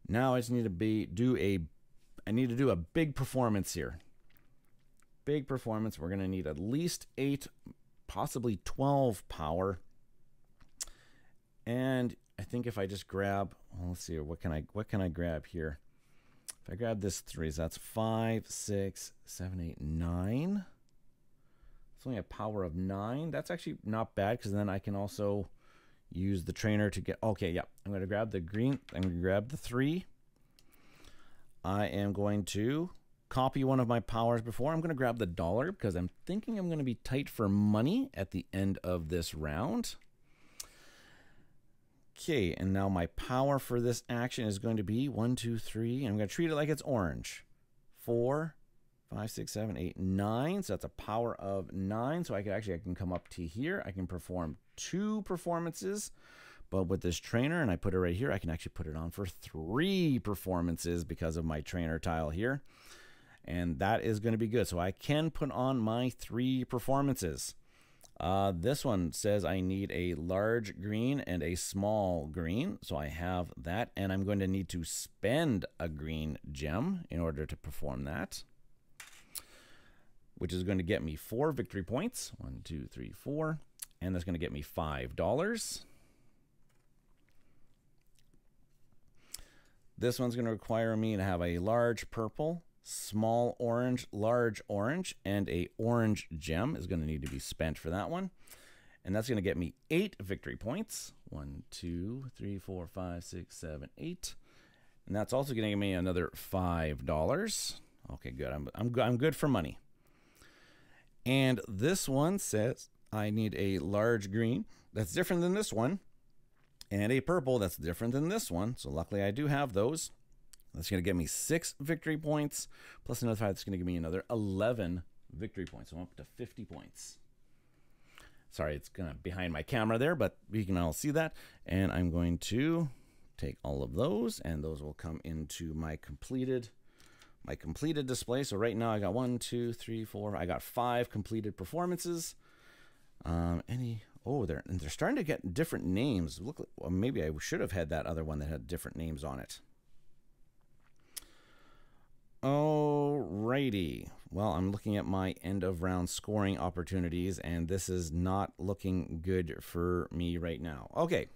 Now I just need to do a big performance here. Big performance. We're going to need at least 8, possibly 12 power. And I think if I just grab, well, let's see, what can I grab here? If I grab this 3, so that's 5, 6, 7, 8, 9. It's only a power of 9. That's actually not bad, because then I can also use the trainer to get... Okay, yeah. I'm going to grab the green. I'm going to grab the 3. I am going to copy one of my powers before. I'm going to grab the $1, because I'm thinking I'm going to be tight for money at the end of this round. Okay, and now my power for this action is going to be 1, 2, 3. And I'm going to treat it like it's orange. 4, 5, 6, 7, 8, 9. So that's a power of 9. So I can come up to here. I can perform 2 performances. But with this trainer, and I put it right here, I can actually put it on for 3 performances because of my trainer tile here. And that is going to be good. So I can put on my 3 performances. This one says I need a large green and a small green. So I have that, and I'm going to need to spend a green gem in order to perform that, which is going to get me 4 victory points. 1, 2, 3, 4. And that's going to get me $5. This one's going to require me to have a large purple, small orange, large orange, and a orange gem is going to need to be spent for that one. And that's going to get me 8 victory points. 1, 2, 3, 4, 5, 6, 7, 8. And that's also going to give me another $5. Okay, good. I'm good for money. And this one says I need a large green. That's different than this one. And a purple that's different than this one. So luckily I do have those. That's going to get me 6 victory points. Plus another 5. That's going to give me another 11 victory points. So I'm up to 50 points. Sorry, it's kind of behind my camera there, but you can all see that. And I'm going to take all of those, and those will come into my completed display. So right now I got 1, 2, 3, 4. I got 5 completed performances. They're starting to get different names. Look, well, maybe I should have had that other one that had different names on it. Alrighty. Well, I'm looking at my end of round scoring opportunities, and this is not looking good for me right now. Okay.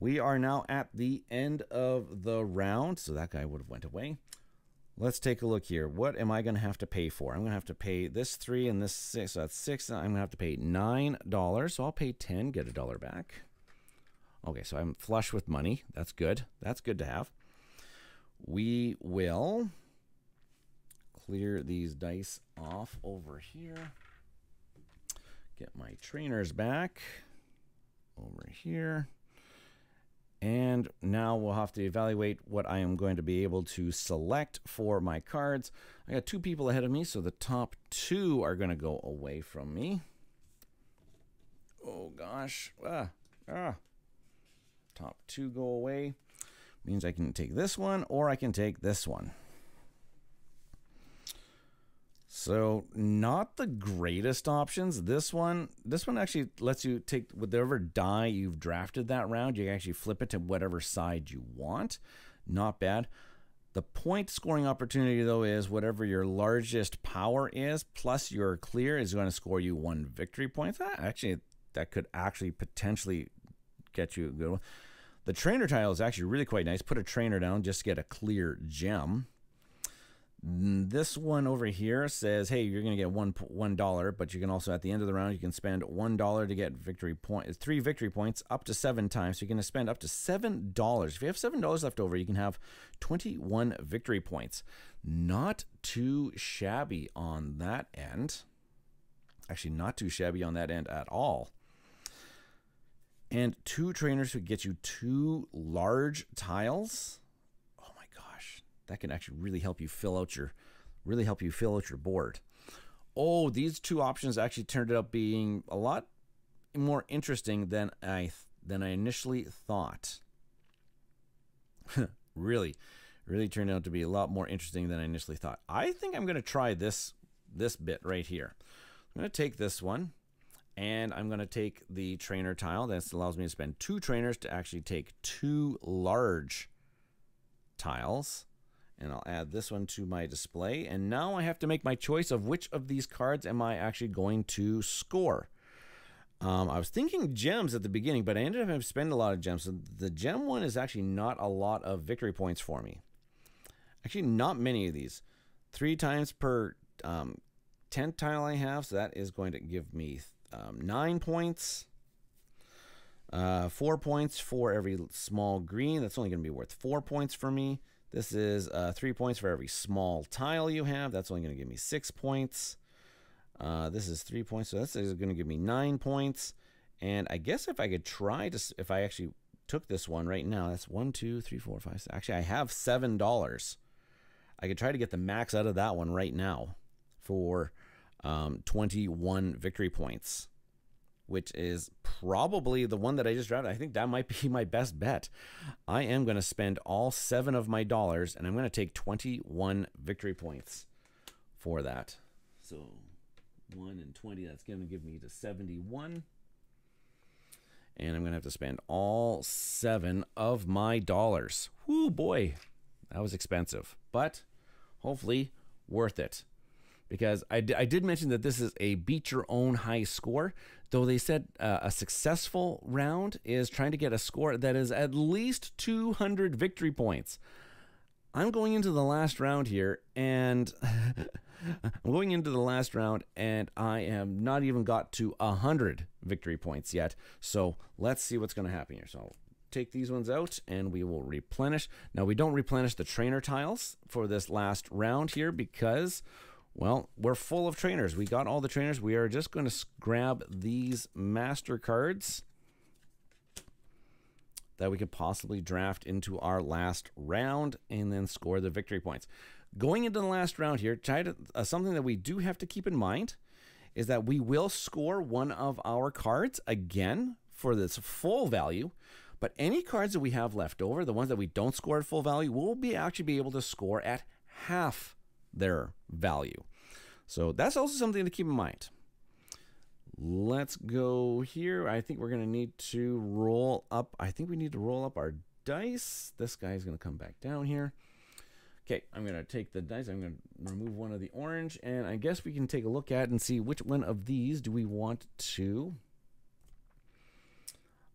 We are now at the end of the round, so that guy would have went away. Let's take a look here. What am I going to have to pay for? I'm going to have to pay this 3 and this 6. So that's 6. I'm going to have to pay $9. So I'll pay 10, get $1 back. Okay, so I'm flush with money. That's good. That's good to have. We will clear these dice off over here. Get my trainers back over here. And now we'll have to evaluate what I am going to be able to select for my cards. I got 2 people ahead of me, so the top 2 are going to go away from me. Oh, gosh. Top 2 go away. Means I can take this one, or I can take this one. So not the greatest options. This one actually lets you take whatever die you've drafted that round. You can actually flip it to whatever side you want. Not bad. The point scoring opportunity, though, is whatever your largest power is, plus your clear is going to score you 1 victory point. That could actually potentially get you a good one. The trainer tile is actually really quite nice. Put a trainer down, just get a clear gem. This one over here says, hey, you're going to get $1, but you can also, at the end of the round, you can spend $1 to get 3 victory points up to 7 times. So you're going to spend up to $7. If you have $7 left over, you can have 21 victory points. Not too shabby on that end. Actually, not too shabby on that end at all. And 2 trainers who get you 2 large tiles. That can actually really help you fill out your board. Oh, these 2 options actually turned out being a lot more interesting than I initially thought. really turned out to be a lot more interesting than I initially thought. I think I'm going to try this bit right here. I'm going to take this one, and I'm going to take the trainer tile. That allows me to spend 2 trainers to actually take 2 large tiles. And I'll add this one to my display. And now I have to make my choice of which of these cards am I actually going to score. I was thinking gems at the beginning, but I ended up having to spend a lot of gems. So the gem one is actually not a lot of victory points for me. Actually, not many of these. 3 times per 10th tile I have. So that is going to give me 9 points. 4 points for every small green. That's only going to be worth 4 points for me. This is 3 points for every small tile you have. That's only going to give me 6 points. This is 3 points, so that's going to give me 9 points. And I guess if I could try to, if I actually took this one right now, that's 1, 2, 3, 4, 5, 6. Actually, I have $7. I could try to get the max out of that one right now for 21 victory points, which is probably the one that I just drafted. I think that might be my best bet. I am going to spend all 7 of my dollars, and I'm going to take 21 victory points for that. So 1 and 20, that's going to give me to 71. And I'm going to have to spend all 7 of my dollars. Whoo, boy, that was expensive, but hopefully worth it. Because I did mention that this is a beat your own high score, though they said a successful round is trying to get a score that is at least 200 victory points. I'm going into the last round here, and I have not even got to 100 victory points yet. So let's see what's going to happen here. So I'll take these ones out, and we will replenish. Now, we don't replenish the trainer tiles for this last round here because, well, we're full of trainers. We got all the trainers. We are just going to grab these master cards that we could possibly draft into our last round and then score the victory points. Going into the last round here, something that we do have to keep in mind is that we will score one of our cards again for this full value, but any cards that we have left over, the ones that we don't score at full value, we'll actually be able to score at half their value. So that's also something to keep in mind. Let's go here. I think we're going to need to roll up. I think we need to roll up our dice. This guy's going to come back down here. Okay, I'm going to take the dice. I'm going to remove one of the orange, and I guess we can take a look at and see which one of these do we want to...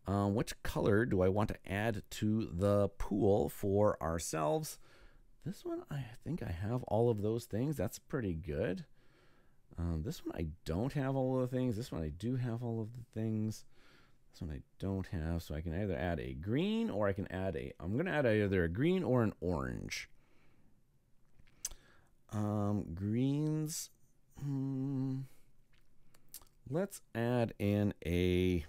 which color do I want to add to the pool for ourselves? This one, I think I have all of those things. That's pretty good. This one I don't have all of the things. This one I do have all of the things. This one I don't have. So I can either add a green or I can add a... I'm going to add either a green or an orange. Greens. Let's add in a...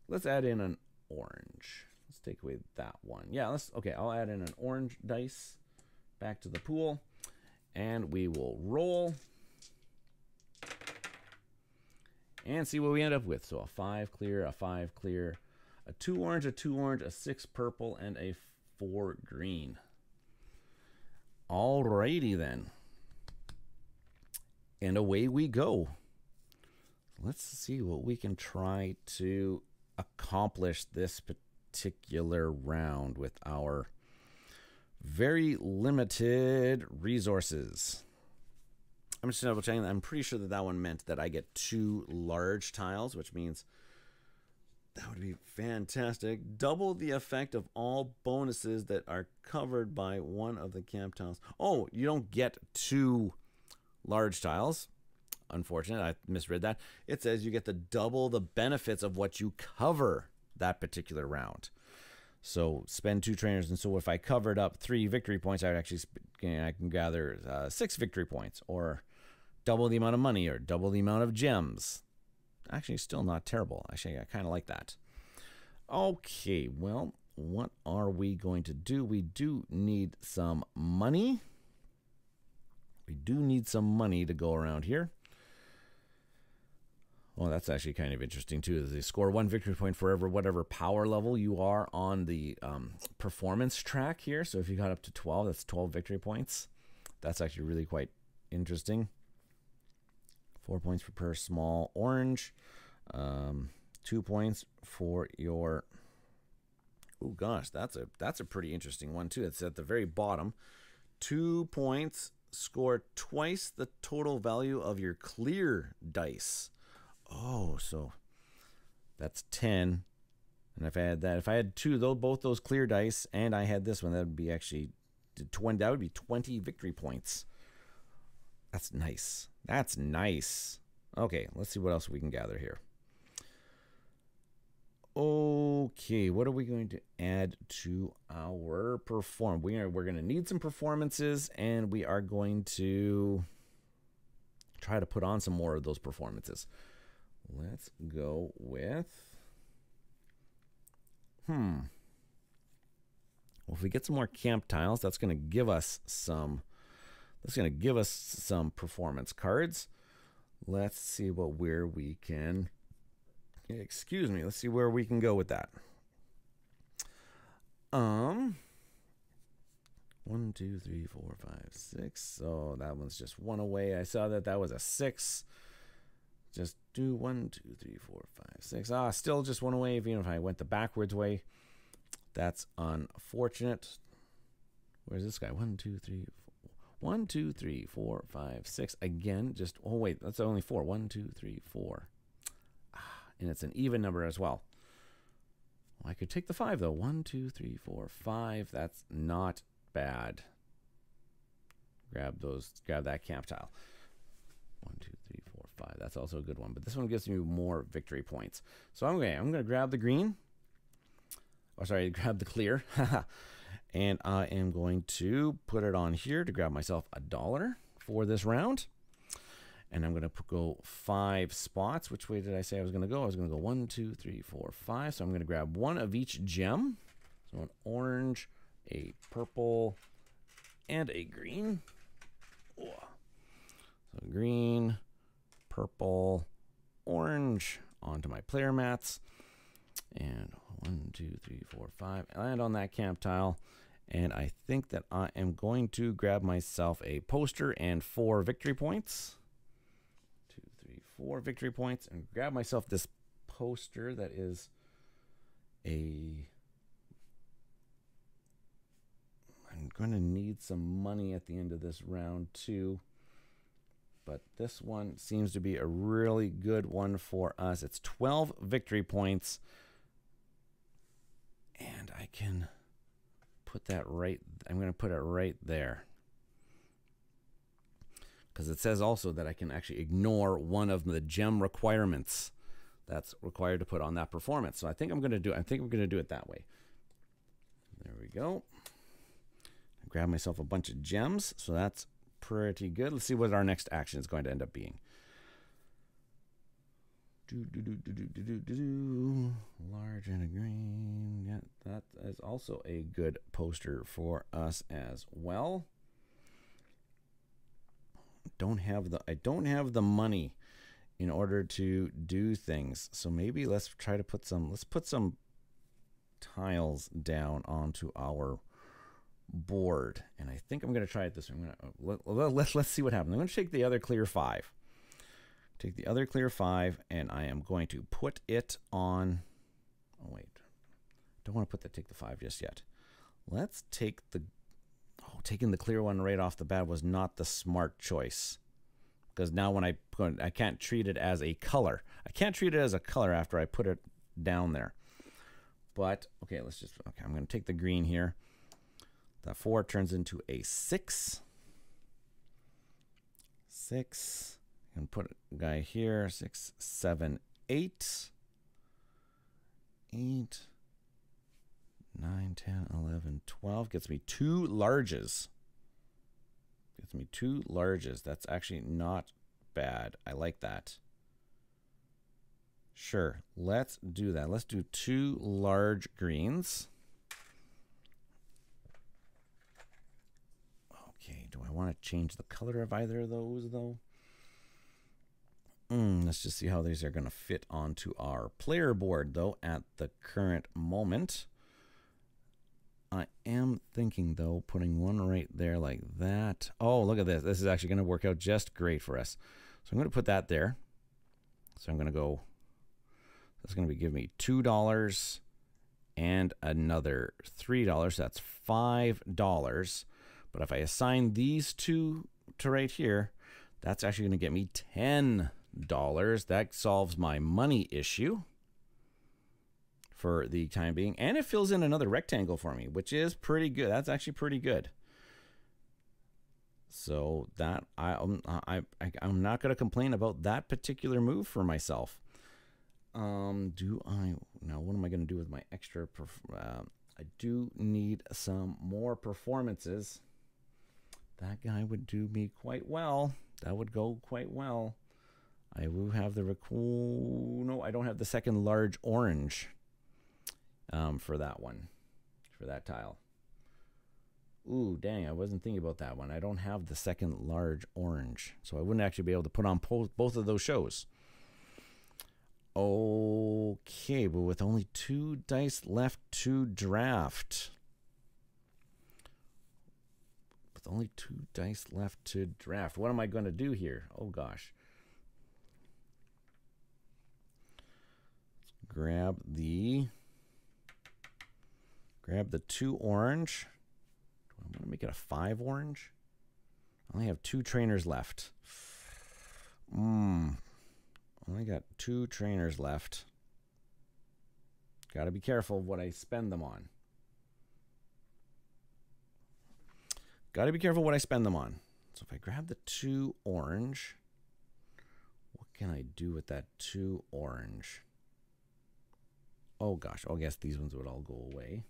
Let's add in an orange. Let's take away that one. Yeah, okay, I'll add in an orange dice back to the pool. And we will roll and see what we end up with. So a 5 clear, a 5 clear, a 2 orange, a 2 orange, a 6 purple, and a 4 green. Alrighty then. And away we go. Let's see what we can try to accomplish this particular round with our very limited resources. I'm just double checking. I'm pretty sure that that one meant that I get 2 large tiles, which means that would be fantastic. Double the effect of all bonuses that are covered by one of the camp tiles. Oh, you don't get 2 large tiles. Unfortunate, I misread that. It says you get to double the benefits of what you cover that particular round. So spend 2 trainers, and so if I covered up 3 victory points, I would actually I can gather 6 victory points, or double the amount of money, or double the amount of gems. Actually, still not terrible. Actually, I kind of like that. Okay, well, what are we going to do? We do need some money. We do need some money to go around here. Well, that's actually kind of interesting, too. They score 1 victory point for whatever power level you are on the performance track here. So if you got up to 12, that's 12 victory points. That's actually really quite interesting. 4 points per small orange. 2 points for your... Oh, gosh, that's a pretty interesting one, too. It's at the very bottom. 2 points, score twice the total value of your clear dice. Oh, so that's 10. And if I had that, if I had both those clear dice, and I had this one, that would be actually 20. That would be 20 victory points. That's nice. That's nice. Okay, let's see what else we can gather here. Okay, what are we going to add to our perform? We're going to need some performances, and we are going to try to put on some more of those performances. Let's go with... Well, if we get some more camp tiles, that's going to give us some... That's going to give us some performance cards. Let's see where we can... Excuse me. Let's see where we can go with that. 1, 2, 3, 4, 5, 6. So that one's just 1 away. I saw that was a 6. Just do 1, 2, 3, 4, 5, 6. Still just 1 away. Even if I went the backwards way, that's unfortunate. Where's this guy? 1, 2, 3, 4. 1, 2, 3, 4, 5, 6. Again, just... Oh, wait. That's only 4. 1, 2, 3, 4. And it's an even number as well. I could take the 5 though. 1, 2, 3, 4, 5. That's not bad. Grab that camp tile. 1, 2, 3, 4, 5. That's also a good one. But this one gives me more victory points. So I'm gonna grab the green. Oh, sorry, grab the clear. And I am going to put it on here to grab myself $1 for this round. And I'm going to go 5 spots. Which way did I say I was going to go? I was going to go 1, 2, 3, 4, 5. So I'm going to grab one of each gem. So an orange, a purple, and a green. So green, purple, orange onto my player mats. And 1, 2, 3, 4, 5. I land on that camp tile. And I think that I am going to grab myself a poster and 4 victory points. 2, 3, 4 victory points. And grab myself this poster that is I'm going to need some money at the end of this round too. But this one seems to be a really good one for us. It's 12 victory points. And I can put that right, I'm going to put it right there. Because it says also that I can actually ignore one of the gem requirements that's required to put on that performance. So I think I'm going to do it that way. There we go. Grab myself a bunch of gems. So that's pretty good. Let's see what our next action is going to end up being. Large and a green. Yeah, that is also a good poster for us as well. I don't have the money in order to do things. So maybe let's try to put some tiles down onto our board. And I think I'm going to try it this way. Let's see what happens. I'm going to take the other clear 5. Take the other clear 5, and I am going to put it on. Oh wait, don't want to take the 5 just yet. Let's take the. Oh, taking the clear one right off the bat was not the smart choice, because now when I can't treat it as a color. I can't treat it as a color after I put it down there. But okay, I'm going to take the green here. That 4 turns into a 6. 6. And put a guy here. 6, 7, 8. 8, 9, 10, 11, 12. Gets me 2 larges. Gets me 2 larges. That's actually not bad. I like that. Sure. Let's do that. Let's do 2 large greens. Okay. Do I want to change the color of either of those, though? Let's just see how these are going to fit onto our player board, though, at the current moment. I am thinking, though, putting one right there like that. Oh, look at this. This is actually going to work out just great for us. So I'm going to put that there. So I'm going to go, that's going to give me $2 and another $3. That's $5. But if I assign these two to right here, that's actually going to get me $10. That solves my money issue for the time being, and it fills in another rectangle for me, which is pretty good. That's actually pretty good. So that I'm not going to complain about that particular move for myself. Now what am I going to do with my extra? I do need some more performances. That guy would do me quite well. That would go quite well. I will have the no, I don't have the second large orange for that one, for that tile. Ooh, dang, I wasn't thinking about that one. I don't have the second large orange, so I wouldn't actually be able to put on both of those shows. Okay, but with only 2 dice left to draft. With only 2 dice left to draft, what am I going to do here? Oh, gosh. Grab the 2 orange. I'm going to make it a 5 orange. I only have 2 trainers left. Only got 2 trainers left. Got to be careful what I spend them on. Got to be careful what I spend them on. So if I grab the 2 orange, what can I do with that 2 orange? Oh gosh, I guess these ones would all go away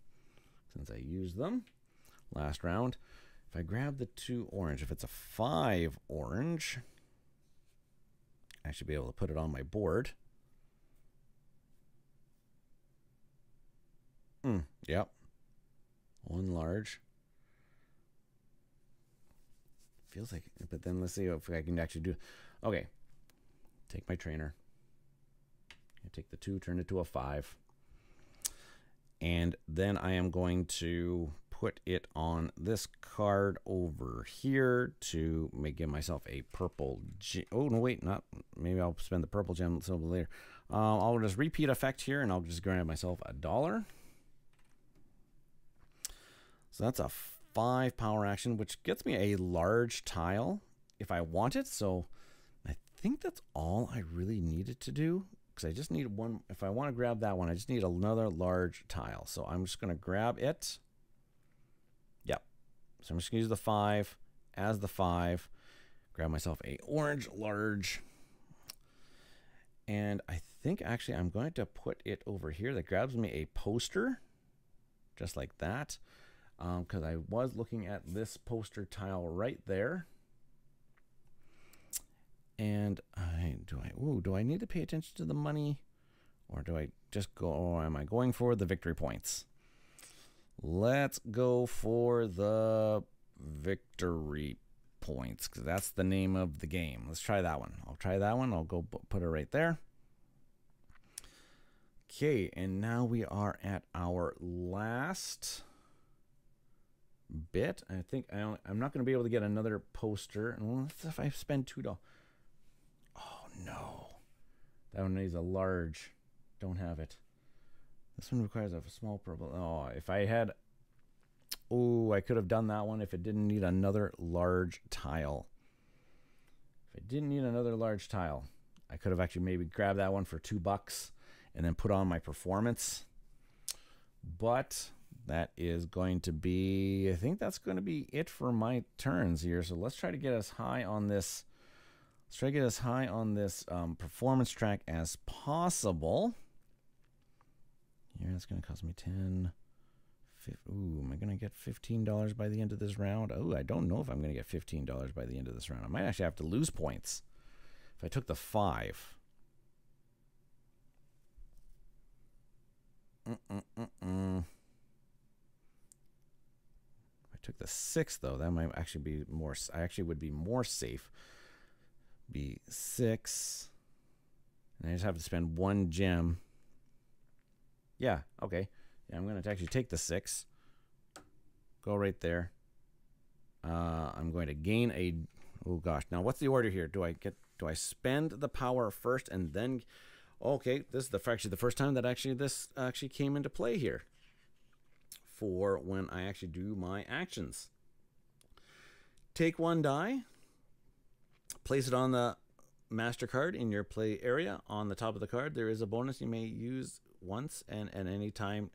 since I used them last round. If I grab the 2 orange, if it's a 5 orange, I should be able to put it on my board. Yep. 1 large. Feels like, but then let's see if I can actually do. Okay. Take my trainer. I take the 2, turn it to a 5. And then I am going to put it on this card over here to give myself a purple gem. Oh, no, wait, not. Maybe I'll spend the purple gem a little later. I'll just repeat effect here, and I'll just grab myself $1. So that's a 5 power action, which gets me a large tile if I want it. So I think that's all I really needed to do, because I just need one. If I want to grab that one, I just need another large tile. So I'm just going to grab it. Yep. So I'm just going to use the 5 as the 5. Grab myself a orange large. And I think actually I'm going to put it over here. That grabs me a poster, just like that. Because I was looking at this poster tile right there. And do I need to pay attention to the money, or do I just go, or am I going for the victory points? Let's go for the victory points, because that's the name of the game. Let's try that one. I'll try that one. I'll go put it right there. Okay, and now we are at our last bit. I think I'm not going to be able to get another poster unless if I spend $2. Oh no, that one needs a large. Don't have it. This one requires a small purple. Oh, if I had, I could have done that one if it didn't need another large tile. If it didn't need another large tile, I could have actually maybe grabbed that one for $2 and then put on my performance. But that is going to be, I think that's going to be it for my turns here. So let's try to get as high on this. Let's try to get as high on this performance track as possible. Here, that's going to cost me 10. Ooh, am I going to get $15 by the end of this round? Oh, I don't know if I'm going to get $15 by the end of this round. I might actually have to lose points if I took the 5. Took the 6 though, that might actually be more. I actually would be more safe. Be 6, and I just have to spend 1 gem. Yeah, okay. Yeah, I'm going to actually take the 6. Go right there. I'm going to gain a. Oh gosh, now what's the order here? Do I spend the power first and then? Okay, this is actually the first time that this actually came into play here. For when I actually do my actions. Take 1 die, place it on the MasterCard in your play area. On the top of the card, there is a bonus you may use once and at any time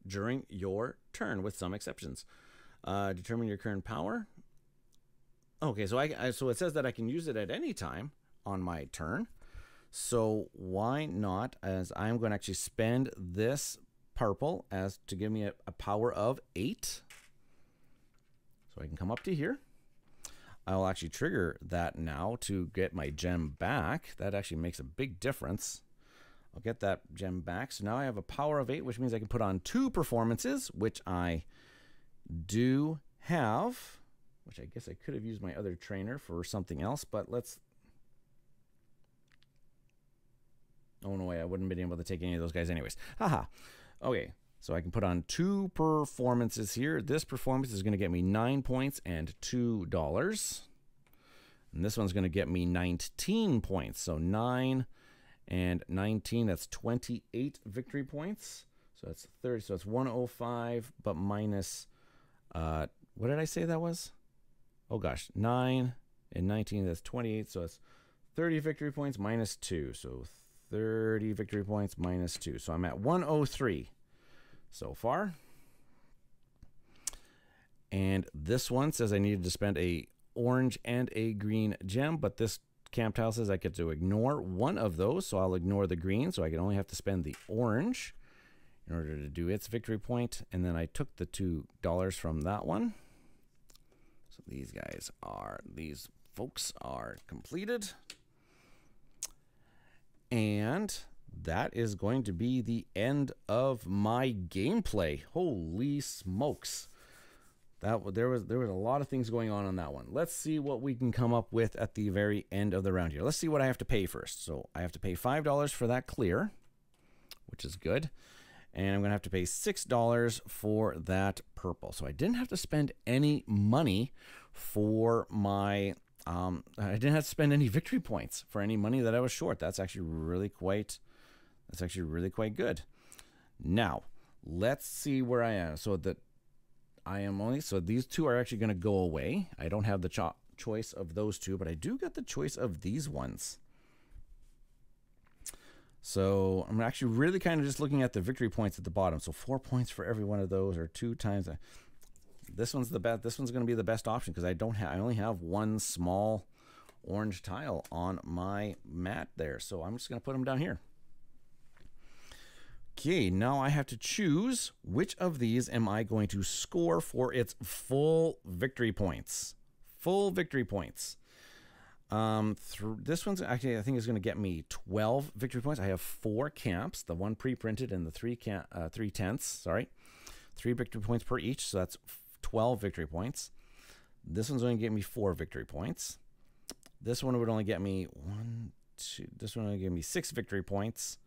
during your turn, with some exceptions. Determine your current power. Okay, so so it says that I can use it at any time on my turn. So why not? As I'm going to actually spend this purple as to give me a power of 8. So I can come up to here. I'll actually trigger that now to get my gem back. That actually makes a big difference. I'll get that gem back. So now I have a power of 8, which means I can put on 2 performances, which I do have, which I guess I could have used my other trainer for something else, but let's. Oh no way, I wouldn't have been able to take any of those guys anyways. Haha. Okay, so I can put on 2 performances here. This performance is going to get me 9 points and $2. And this one's going to get me 19 points. So 9 and 19, that's 28 victory points. So that's 30, so it's 105, but minus, what did I say that was? Oh gosh, 9 and 19, that's 28. So it's 30 victory points minus 2. So 30 victory points minus 2. So I'm at 103 so far. And this one says I needed to spend a orange and a green gem, but this camp tile says I get to ignore one of those, so I'll ignore the green, so I can only have to spend the orange in order to do its victory point. And then I took the $2 from that one. So these folks are completed. And that is going to be the end of my gameplay. Holy smokes. There was a lot of things going on that one. Let's see what we can come up with at the very end of the round here. Let's see what I have to pay first. So I have to pay $5 for that clear, which is good. And I'm going to have to pay $6 for that purple. So I didn't have to spend any money for my... I didn't have to spend any victory points for any money that I was short. That's actually really quite good. Now, let's see where I am. So these two are actually going to go away. I don't have the choice of those two, but I do get the choice of these ones. So I'm actually really kind of just looking at the victory points at the bottom. So 4 points for every one of those, or 2 times. This one's the best. This one's going to be the best option because I only have one small orange tile on my mat there. So I'm just going to put them down here. Okay, now I have to choose which of these am I going to score for its full victory points. Full victory points. This one's actually, I think, is going to get me 12 victory points. I have 4 camps, the one pre-printed and the 3 tenths. Sorry, 3 victory points per each, so that's 12 victory points. This one's going to get me 4 victory points. This one would only get me 1, 2. This one would give me 6 victory points.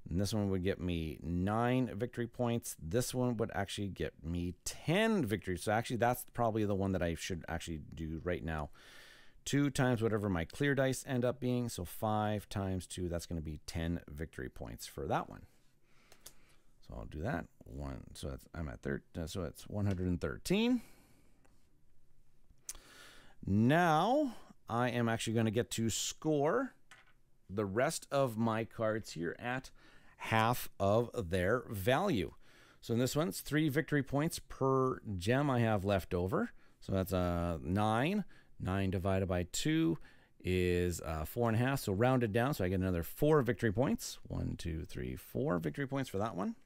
And this one would get me 9 victory points. This one would actually get me 10 victories. So actually, that's probably the one that I should actually do right now. 2 times whatever my clear dice end up being. So 5 times 2, that's going to be 10 victory points for that one. So I'll do that. So I'm at 13. So it's 113. Now I am actually going to get to score the rest of my cards here at half of their value. So in this one, it's 3 victory points per gem I have left over. So that's 9. 9 divided by 2 is 4.5. So rounded down, so I get another 4 victory points. 1, 2, 3, 4 victory points for that one.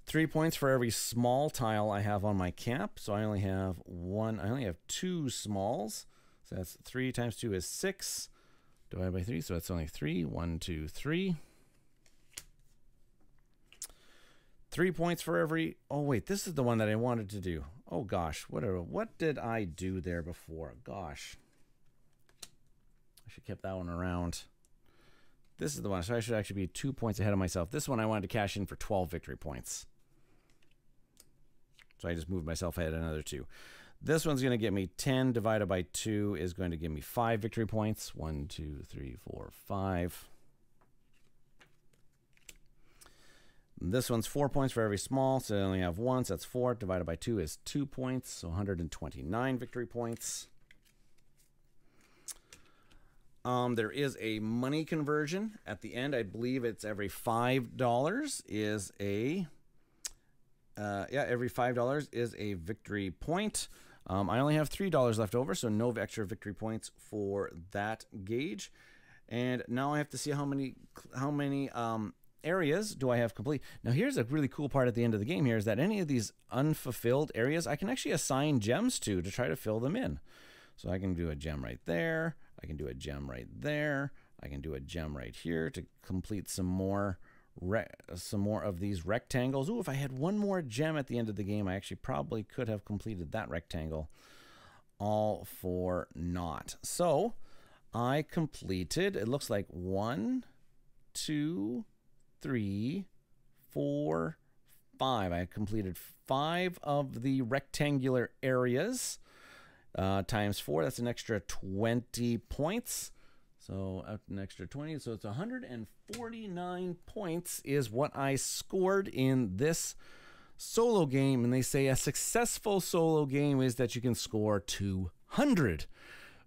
3 points for every small tile I have on my camp. So I only have 2 smalls. So that's 3 times 2 is 6. Divided by 3, so that's only 3. 1, 2, 3. 3 points for every... Oh, wait, this is the one that I wanted to do. Oh, gosh, what did I do there before? Gosh. I should have kept that one around. This is the one, so I should actually be 2 points ahead of myself. This one I wanted to cash in for 12 victory points. So I just moved myself ahead another 2. This one's going to get me 10 divided by 2 is going to give me 5 victory points. 1, 2, 3, 4, 5. This one's 4 points for every small, so I only have 1, so that's 4. Divided by 2 is 2 points, so 129 victory points. There is a money conversion at the end. I believe it's every $5 is a... every $5 is a victory point. I only have $3 left over, so no extra victory points for that gauge. And now I have to see how many areas do I have complete. Now here's a really cool part at the end of the game here is that any of these unfulfilled areas I can actually assign gems to try to fill them in. So I can do a gem right there. I can do a gem right there. I can do a gem right here to complete some more of these rectangles. Ooh, if I had one more gem at the end of the game, I actually probably could have completed that rectangle all for naught. So I completed, it looks like 1, 2, 3, 4, 5. I completed 5 of the rectangular areas times 4. That's an extra 20 points. So an extra 20. So it's 149 points is what I scored in this solo game. And they say a successful solo game is that you can score 200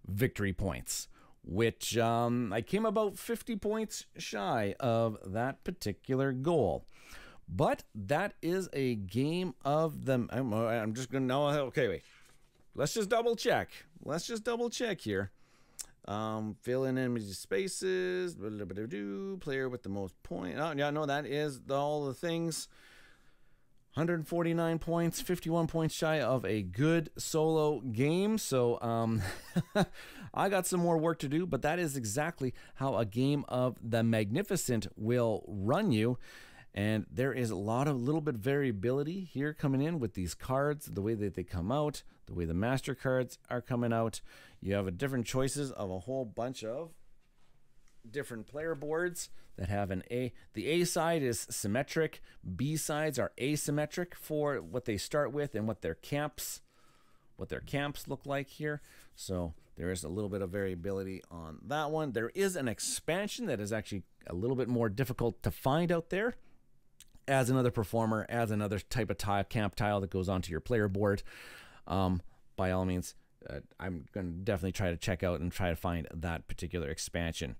victory points, which I came about 50 points shy of that particular goal. But that is a game of the... I'm just going to... No, okay, wait. Let's just double check. Let's just double check here. Fill in empty spaces. Player with the most points. Oh, yeah, no, that is all the things. 149 points, 51 points shy of a good solo game. So I got some more work to do, but that is exactly how a game of the Magnificent will run you. And there is a lot of little bit variability here coming in with these cards, the way that they come out, the way the master cards are coming out. You have different choices of a whole bunch of different player boards that have an A. The A side is symmetric. B sides are asymmetric for what they start with and what their camps look like here. So there is a little bit of variability on that one. There is an expansion that is actually a little bit more difficult to find out there. As another performer, as another type of tile, camp tile that goes onto your player board. By all means, I'm going to definitely try to check out and try to find that particular expansion.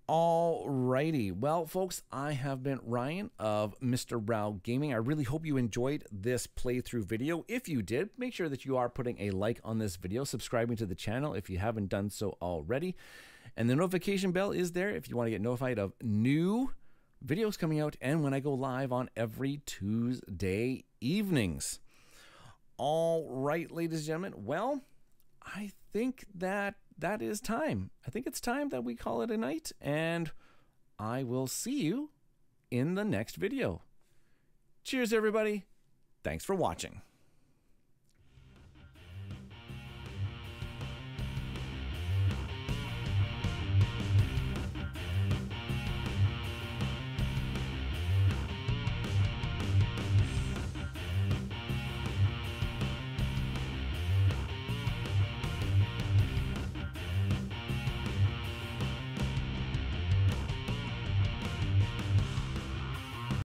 Alrighty, well, folks, I have been Ryan of Mista Rau Gaming. I really hope you enjoyed this playthrough video. If you did, make sure that you are putting a like on this video, subscribing to the channel if you haven't done so already. And the notification bell is there if you want to get notified of new videos coming out and when I go live on every Tuesday evenings. All right, ladies and gentlemen. Well, I think that is time. I think it's time that we call it a night, and I will see you in the next video. Cheers, everybody. Thanks for watching.